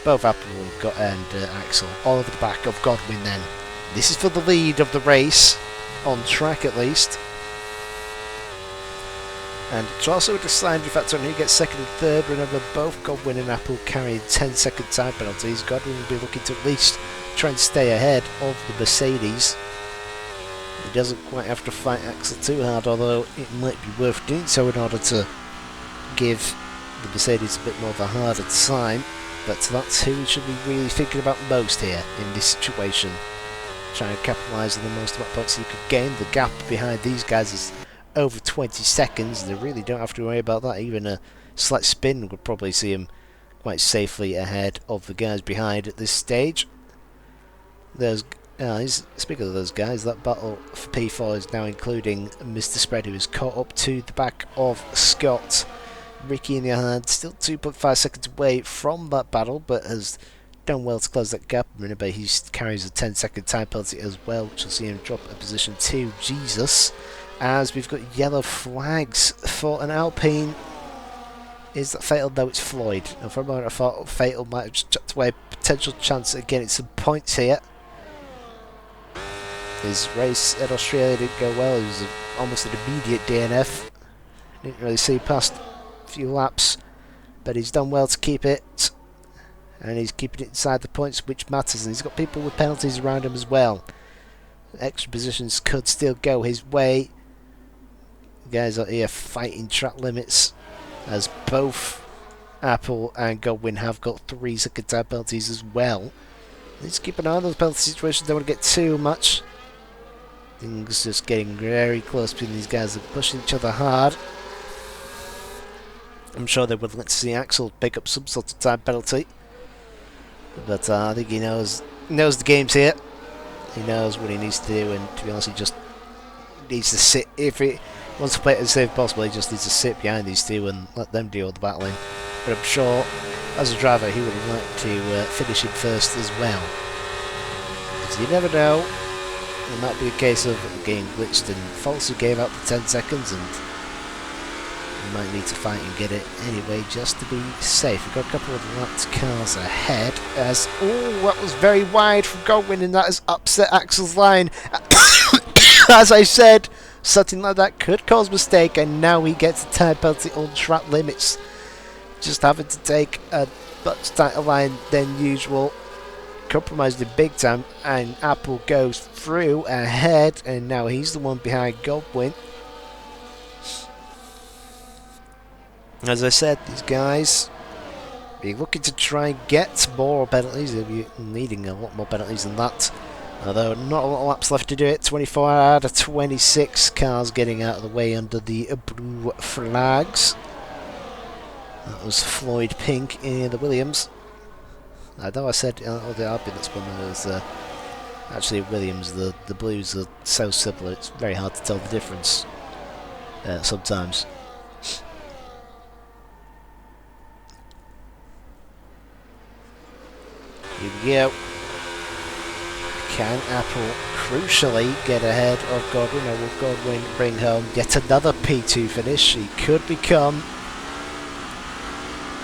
Both Apple and Axel all over the back of Godwin then. This is for the lead of the race, on track at least. And it's also a deciding factor on who gets second and third. Remember, both Godwin and Apple carrying 10-second time penalties. Godwin will be looking to at least try and stay ahead of the Mercedes. He doesn't quite have to fight Axel too hard, although it might be worth doing so in order to give the Mercedes a bit more of a harder time. But that's who we should be really thinking about most here in this situation. Trying to capitalise on the most amount of points you could gain. The gap behind these guys is over 20 seconds. They really don't have to worry about that. Even a slight spin would probably see him quite safely ahead of the guys behind at this stage. Speaking of those guys, that battle for P4 is now including Mr. Spread, who is caught up to the back of Scott. Ricky, in the other hand, still 2.5 seconds away from that battle, but has done well to close that gap. Remember, he carries a 10-second time penalty as well, which will see him drop a position to Jesus. As we've got yellow flags for an Alpine. Is that fatal? No, it's Floyd. And for a moment I thought fatal might have just chucked away a potential chance at getting some points here. His race at Australia didn't go well. It was almost an immediate DNF. Didn't really see past a few laps, but he's done well to keep it. And he's keeping it inside the points, which matters. And he's got people with penalties around him as well. Extra positions could still go his way. The guys out here fighting track limits, as both Apple and Godwin have got 3-second time penalties as well. Let's keep an eye on those penalty situations. Don't want to get too much. Things just getting very close between these guys. They're pushing each other hard. I'm sure they would like to see Axel pick up some sort of time penalty. But I think he knows the game's here. He knows what he needs to do, and to be honest, he just needs to sit. If he wants to play it as safe as possible, he just needs to sit behind these two and let them deal with the battling. But I'm sure, as a driver, he would have liked to finish in first as well. Because you never know, it might be a case of getting glitched and falsely gave out for 10 seconds, and you might need to fight and get it anyway, just to be safe. We've got a couple of lapped cars ahead, as, oh, that was very wide from Godwin, and that has upset Axel's line. As I said, something like that could cause mistake, and now he gets a time penalty on track limits. Just having to take a much tighter line than usual. Compromised it big time, and Apple goes through ahead, and now he's the one behind Godwin. As I said, these guys be looking to try and get more penalties. They'll be needing a lot more penalties than that. Although not a lot of laps left to do it. 24 out of 26 cars getting out of the way under the blue flags. That was Floyd Pink in the Williams. I know I said the Arbulance one was actually Williams. The blues are so similar, it's very hard to tell the difference sometimes. Here we go. Can Apple crucially get ahead of Godwin, or will Godwin bring home yet another P2 finish? He could become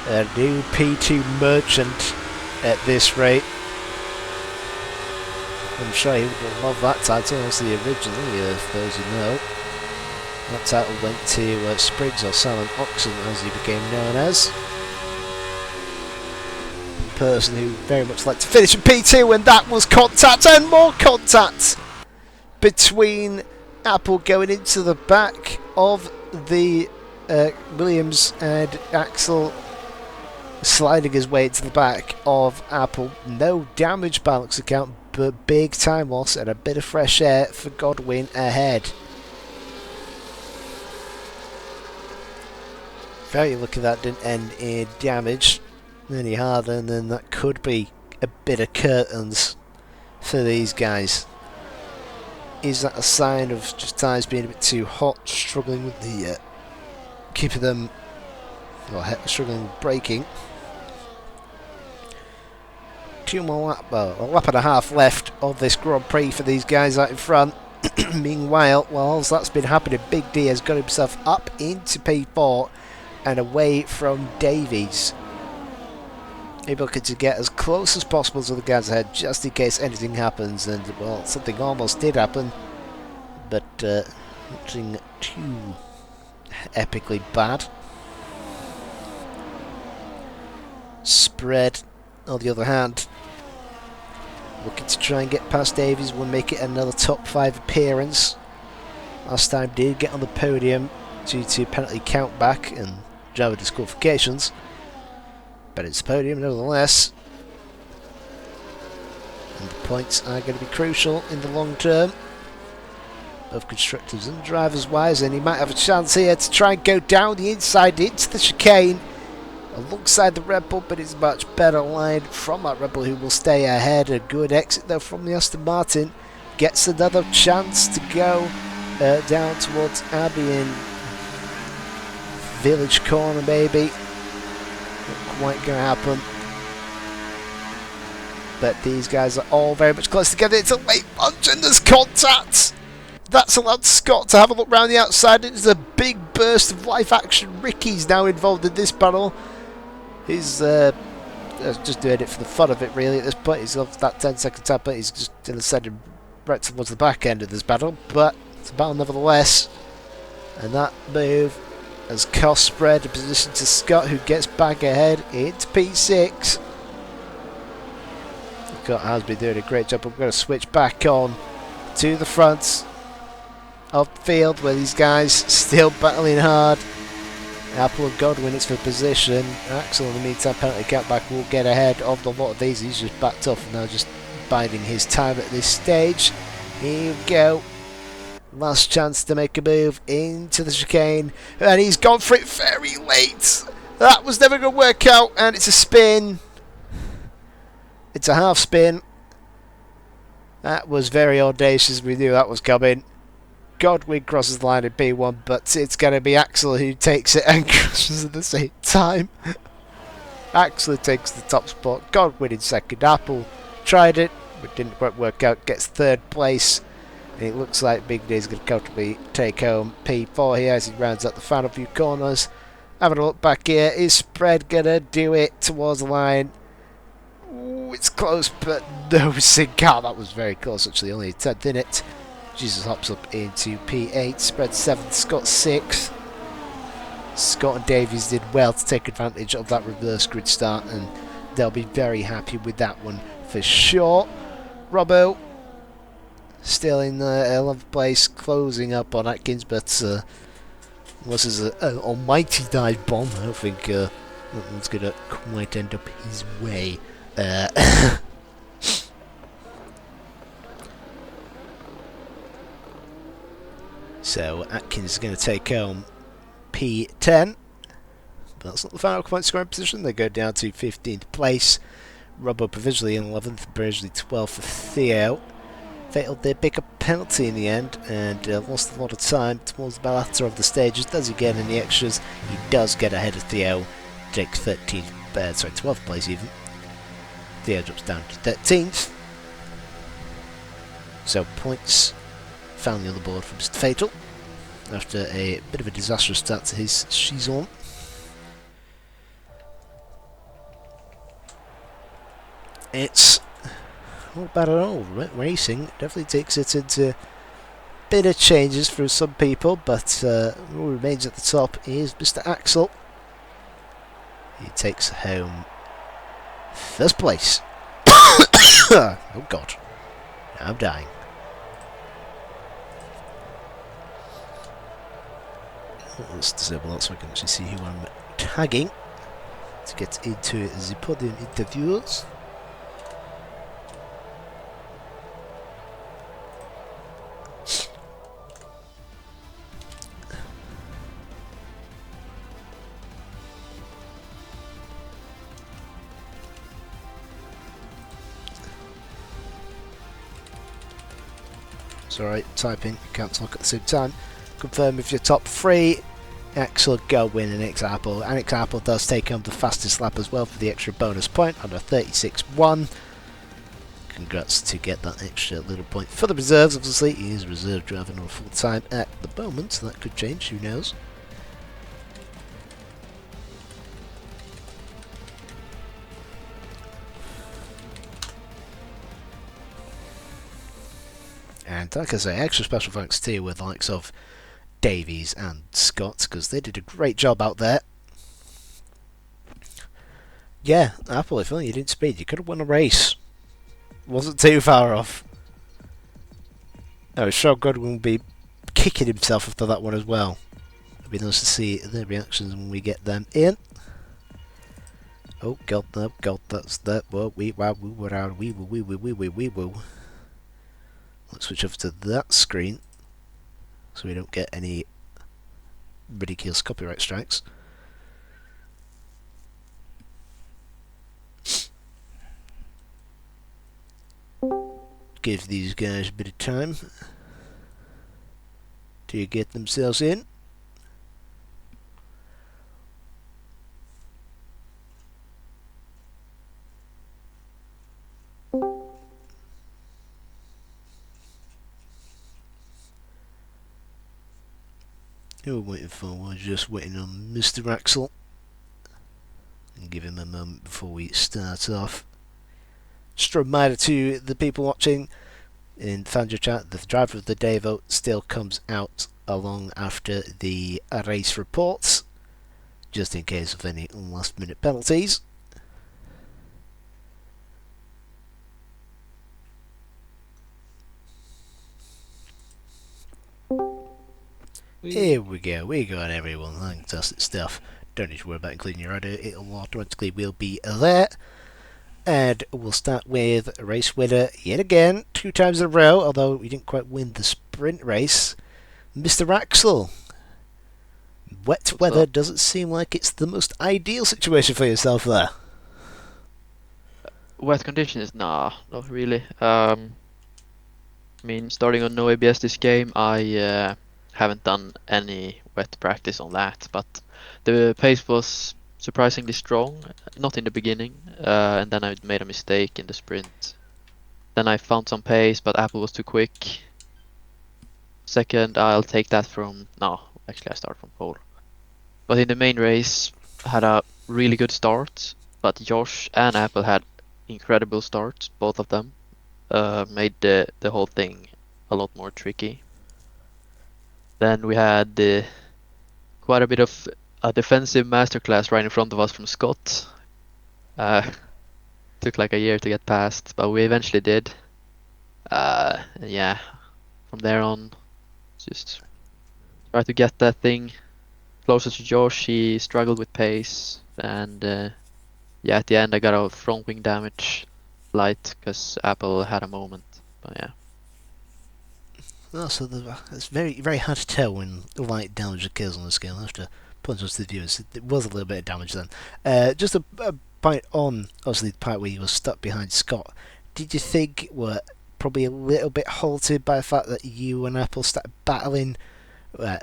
a new P2 merchant at this rate. I'm sure he would love that title. Obviously, originally, for those who know, that title went to Spriggs, or Simon Oxon as he became known as. Person who very much liked to finish in P2, and that was contact and more contact between Apple going into the back of the Williams, and Axel sliding his way into the back of Apple. No damage by looks account, but big time loss and a bit of fresh air for Godwin ahead. Very lucky that didn't end in damage any harder, and then that could be a bit of curtains for these guys. Is that a sign of just tyres being a bit too hot, struggling with the keeping them, or struggling with braking? 2 more lap, well, a lap and a half left of this Grand Prix for these guys out in front. Meanwhile, whilst that's been happening, Big D has got himself up into P4 and away from Davies. Able to get as close as possible to the guys ahead, just in case anything happens, and well, something almost did happen, but nothing too epically bad. Spread, on the other hand, looking to try and get past Davies, will make it another top 5 appearance. Last time did get on the podium due to penalty countback and driver disqualifications. But it's a podium nevertheless. And the points are going to be crucial in the long term, both constructors and drivers wise, and he might have a chance here to try and go down the inside into the chicane alongside the Red Bull, but it's a much better line from that Red Bull, who will stay ahead. A good exit though from the Aston Martin. Gets another chance to go down towards Albion Village corner maybe. Not quite going to happen. But these guys are all very much close together. It's a late lunge and there's contact. That's allowed Scott to have a look round the outside. It's a big burst of live action. Ricky's now involved in this battle. He's just doing it for the fun of it really at this point. He's off that 10-second tap, but he's just sending right towards the back end of this battle. But it's a battle nevertheless. And that move has cost spread a position to Scott, who gets back ahead into P6. Scott has been doing a great job, but we're going to switch back on to the front of the field where these guys still battling hard. Apple and Godwin, it's for position. Axel in the meantime, penalty countback, will get ahead of the lot of these. He's just backed off and now just biding his time at this stage. Here we go. Last chance to make a move into the chicane, and he's gone for it very late. That was never going to work out, and it's a spin. It's a half spin. That was very audacious. We knew that was coming. Godwin crosses the line in P1, but it's going to be Axel who takes it and crosses at the same time. Axel takes the top spot. Godwin in second. Apple tried it, but didn't quite work out. Gets third place. And it looks like Big D's going to comfortably take home P4 here as he rounds out the final few corners. Having a look back here, is Spread going to do it towards the line? Ooh, it's close, but no sync out. That was very close, actually, only a 10th in it. Jesus hops up into P8, Spread 7th, Scott 6th. Scott and Davies did well to take advantage of that reverse grid start, and they'll be very happy with that one for sure. Robbo still in 11th place, closing up on Atkins, but unless there's an almighty dive bomb, I don't think that one's going to quite end up his way. So Atkins is going to take home P10, but that's not the final point scoring position. They go down to 15th place. Robbo provisionally in 11th, provisionally 12th for Theo. Fatal did pick a penalty in the end and lost a lot of time towards the latter of the stages. Does he get any extras? He does get ahead of Theo. Takes 12th place even. Theo drops down to 13th. So points found the other board for Mr. Fatal after a bit of a disastrous start to his season. It's not bad at all. Racing definitely takes it into a bit of changes for some people, but who remains at the top is Mr. Axel. He takes home first place. Oh god, I'm dying. Let's disable that so I can actually see who I'm tagging to get into the podium interviews. It's alright, typing, can't talk at the same time. Confirm if you're top 3. Axel, Godwin and Apple. And Apple does take home the fastest lap as well for the extra bonus point under 36.1. Congrats to get that extra little point for the reserves. Obviously, he is a reserve driver, not full time at the moment, so that could change, who knows. And like I say, extra special thanks to you with the likes of Davies and Scott, because they did a great job out there. Yeah, Apple, if only you didn't speed, you could have won a race. Wasn't too far off. I was sure Godwin would be kicking himself after that one as well. It'll be nice to see their reactions when we get them in. Oh god, no, god, that's that. Well, we were out. We will. Let's switch over to that screen so we don't get any ridiculous copyright strikes. Give these guys a bit of time to get themselves in. Who we're waiting for? We're just waiting on Mr. Axel. And give him a moment before we start off. Just a reminder to the people watching in Fangio chat, the driver of the day vote still comes out along after the race reports, just in case of any last minute penalties. Here we go, we got everyone, fantastic stuff. Don't need to worry about including your order, it'll automatically will be there. And we'll start with a race winner yet again, 2 times in a row, although we didn't quite win the sprint race. Mr. Axel, wet What's weather up? doesn't seem like it's the most ideal situation for yourself there. Wet conditions? Nah, not really. I mean, starting on no ABS this game, I haven't done any wet practice on that, but the pace was surprisingly strong. Not in the beginning, and then I made a mistake in the sprint. Then I found some pace, but Apple was too quick. Second, I'll take that from. No, actually, I start from pole. But in the main race, I had a really good start, but Josh and Apple had incredible starts, both of them. Made the whole thing a lot more tricky. Then we had quite a bit of a defensive masterclass right in front of us from Scott. Uh, took like a year to get past, but we eventually did. And yeah, from there on, just try to get that thing closer to Josh. He struggled with pace, and yeah, at the end I got a front wing damage light because Apple had a moment. But yeah. Oh, so it's very very hard to tell when light damage occurs on the scale. I have to point out to the viewers. It was a little bit of damage then. Just a point on, obviously, the part where you were stuck behind Scott. Did you think were probably a little bit halted by the fact that you and Apple started battling,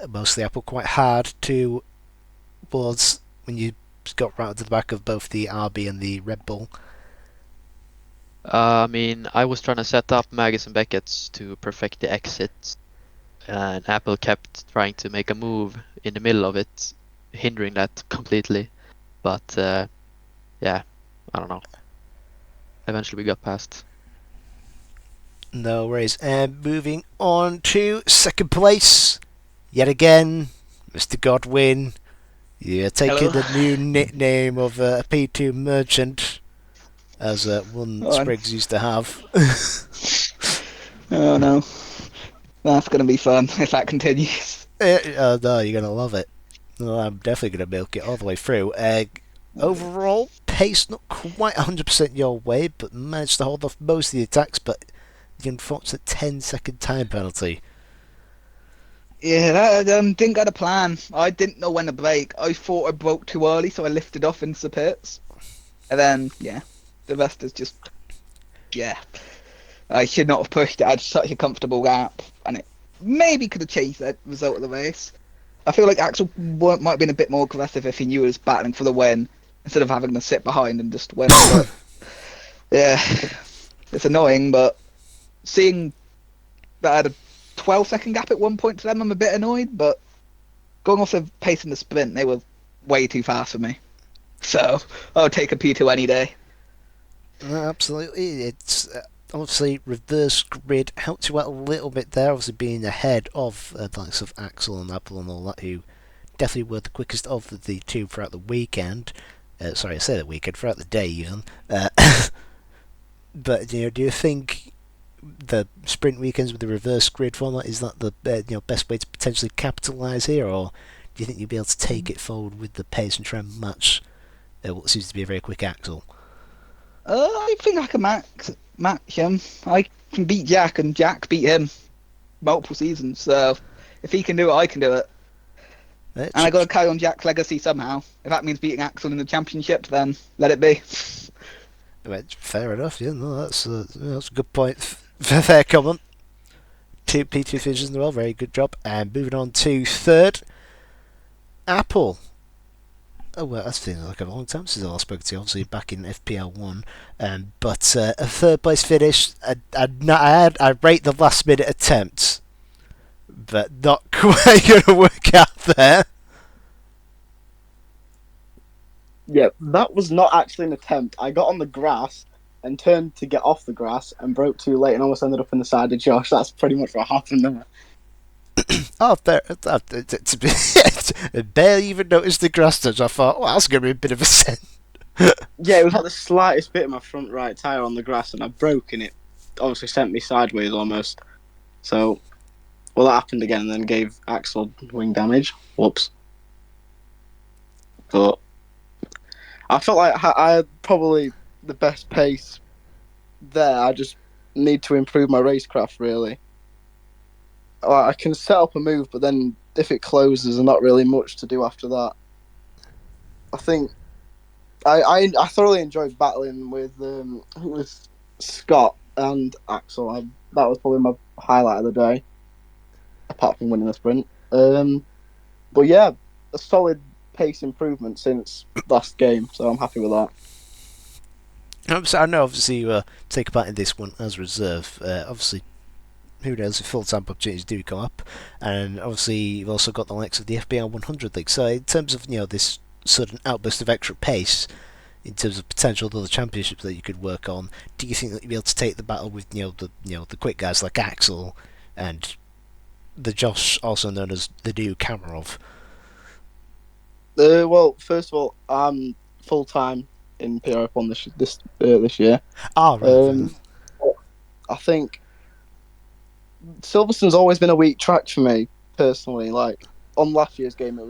mostly Apple, quite hard towards when you got right to the back of both the RB and the Red Bull? I mean, I was trying to set up Magus and Beckett's to perfect the exit, and Apple kept trying to make a move in the middle of it, hindering that completely. But yeah, I don't know. Eventually we got past. No worries. And moving on to second place, yet again, Mr. Godwin. You're taking Hello. the new nickname of a P2 merchant, as one Go on. Spriggs used to have. Oh no, that's gonna be fun if that continues. No, you're gonna love it. No, I'm definitely gonna milk it all the way through. Overall, pace not quite 100% your way, but managed to hold off most of the attacks. But the unfortunate 10-second time penalty. Yeah, that didn't get a plan. I didn't know when to brake. I thought I broke too early, so I lifted off into the pits. And then, yeah, the rest is just, yeah. I should not have pushed it. I had such a comfortable gap, and it maybe could have changed the result of the race. I feel like Axel might have been a bit more aggressive if he knew he was battling for the win, instead of having to sit behind and just win. But yeah, it's annoying, but seeing that I had a 12-second gap at one point to them, I'm a bit annoyed, but going off the pace in the sprint, they were way too fast for me. So I'll take a P2 any day. Absolutely, it's obviously reverse grid helped you out a little bit there. Obviously, being ahead of the likes of Axel and Apple and all that, who definitely were the quickest of the two throughout the weekend. Sorry, I say the weekend, throughout the day even. But do you think the sprint weekends with the reverse grid format is that the best way to potentially capitalise here, or do you think you'll be able to take it forward with the pace and try and match what seems to be a very quick Axel? I think I can match him. I can beat Jack, and Jack beat him multiple seasons. So if he can do it, I can do it. And I got to carry on Jack's legacy somehow. If that means beating Axel in the championship, then let it be. Fair enough. Yeah, no, that's a good point. Fair comment. Two P2 finishes in a row. Very good job. And moving on to third, Apple. Oh well, that's been like a long time since I last spoke to you. Obviously back in FPL1, but a third place finish. I rate the last minute attempts, but not quite going to work out there. Yeah, that was not actually an attempt. I got on the grass and turned to get off the grass and broke too late and almost ended up in the side of Josh. That's pretty much what happened there. Oh, there. I barely even noticed the grass touch. I thought, oh, that's going to be a bit of a sin. Yeah, it was like the slightest bit of my front right tyre on the grass and I broke and it obviously sent me sideways almost. So, well, that happened again and then gave Axel wing damage. Whoops. But I felt like I had probably the best pace there. I just need to improve my racecraft, really. I can set up a move, but then if it closes, there's not really much to do after that. I think I thoroughly enjoyed battling with Scott and Axel. That was probably my highlight of the day, apart from winning the sprint. But yeah, a solid pace improvement since last game, so I'm happy with that. So I know, obviously, you take part in this one as reserve. Obviously, who knows if full-time opportunities do come up, and obviously you've also got the likes of the FBR 100 League. So in terms of this sudden outburst of extra pace, in terms of potential other championships that you could work on, do you think that you'll be able to take the battle with the quick guys like Axel and the Josh, also known as the new Kamarov? Well, first of all, I'm full time in PRF1 this year. Ah, right. I think Silverstone's always been a weak track for me personally. Like on last year's game, I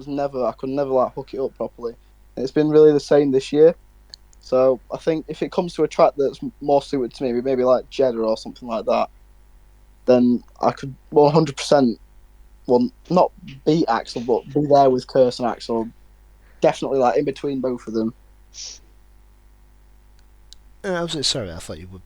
could never like hook it up properly. And it's been really the same this year. So I think if it comes to a track that's more suited to me, maybe like Jeddah or something like that, then I could 100%, well, not beat Axel, but be there with Curse and Axel. Definitely like in between both of them. I was sorry, I thought you were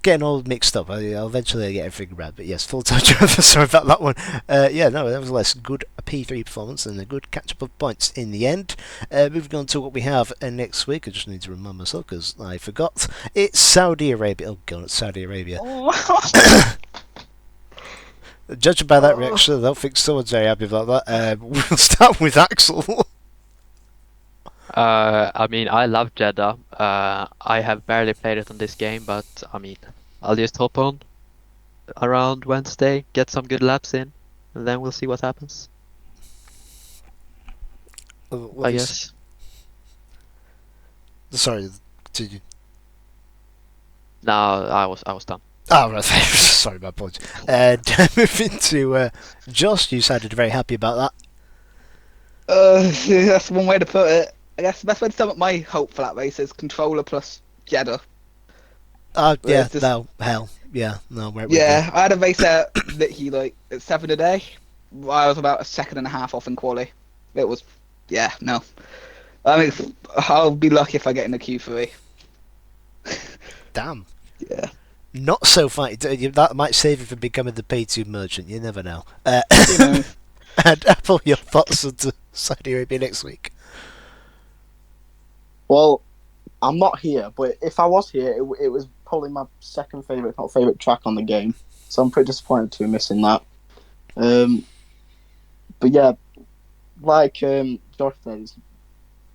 getting all mixed up. I'll eventually get everything right, but yes, full-time driver. Sorry about that one. Yeah, no, nevertheless, good P3 performance and a good catch-up of points in the end. Moving on to what we have next week, I just need to remind myself because I forgot. It's Saudi Arabia. Oh god, it's Saudi Arabia. Judging by that reaction, I don't think someone's very happy about that. We'll start with Axel. I mean, I love Jeddah. I have barely played it on this game, but I mean, I'll just hop on around Wednesday, get some good laps in, and then we'll see what happens. I guess. Sorry, did you? No, I was done. Oh, right. Sorry, my apologies. And moving to Josh, you sounded very happy about that. That's one way to put it. I guess the best way to sum up my hope for that race is controller plus Jeddah. Yeah, no, hell, yeah, no, where Yeah, I had a race at literally like at 7 a day. I was about a second and a half off in quali. It was, yeah, no. I mean, I'll be lucky if I get in the Q3. Damn. Yeah. Not so funny. That might save you from becoming the P2 merchant. You never know. You know. And Apple, your thoughts on Saudi Arabia next week? Well, I'm not here, but if I was here, it was probably my second favourite, if not favourite track on the game. So I'm pretty disappointed to be missing that. But yeah, like Josh said,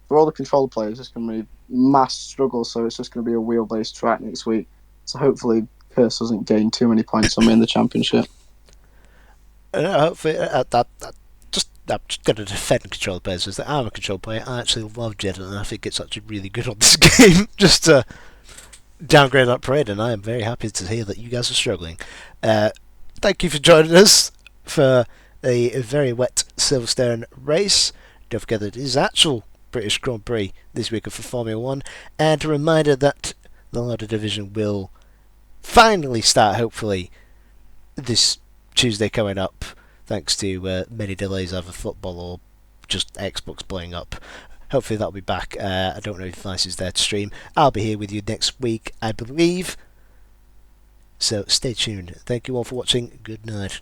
for all the controller players, it's going to be mass struggle. So it's just going to be a wheel-based track next week. So hopefully, Curse doesn't gain too many points on me in the championship. Hopefully, I'm just going to defend controller players because I'm a controller player. I actually love Jeddah, and I think it's actually really good on this game. Just to downgrade that parade, and I am very happy to hear that you guys are struggling. Thank you for joining us for a very wet Silverstone race. Don't forget that it is actual British Grand Prix this week for Formula 1, and a reminder that the Ladder Division will finally start, hopefully, this Tuesday coming up, thanks to many delays either football or just Xbox blowing up. Hopefully that'll be back. I don't know if Vice is there to stream. I'll be here with you next week, I believe. So stay tuned. Thank you all for watching. Good night.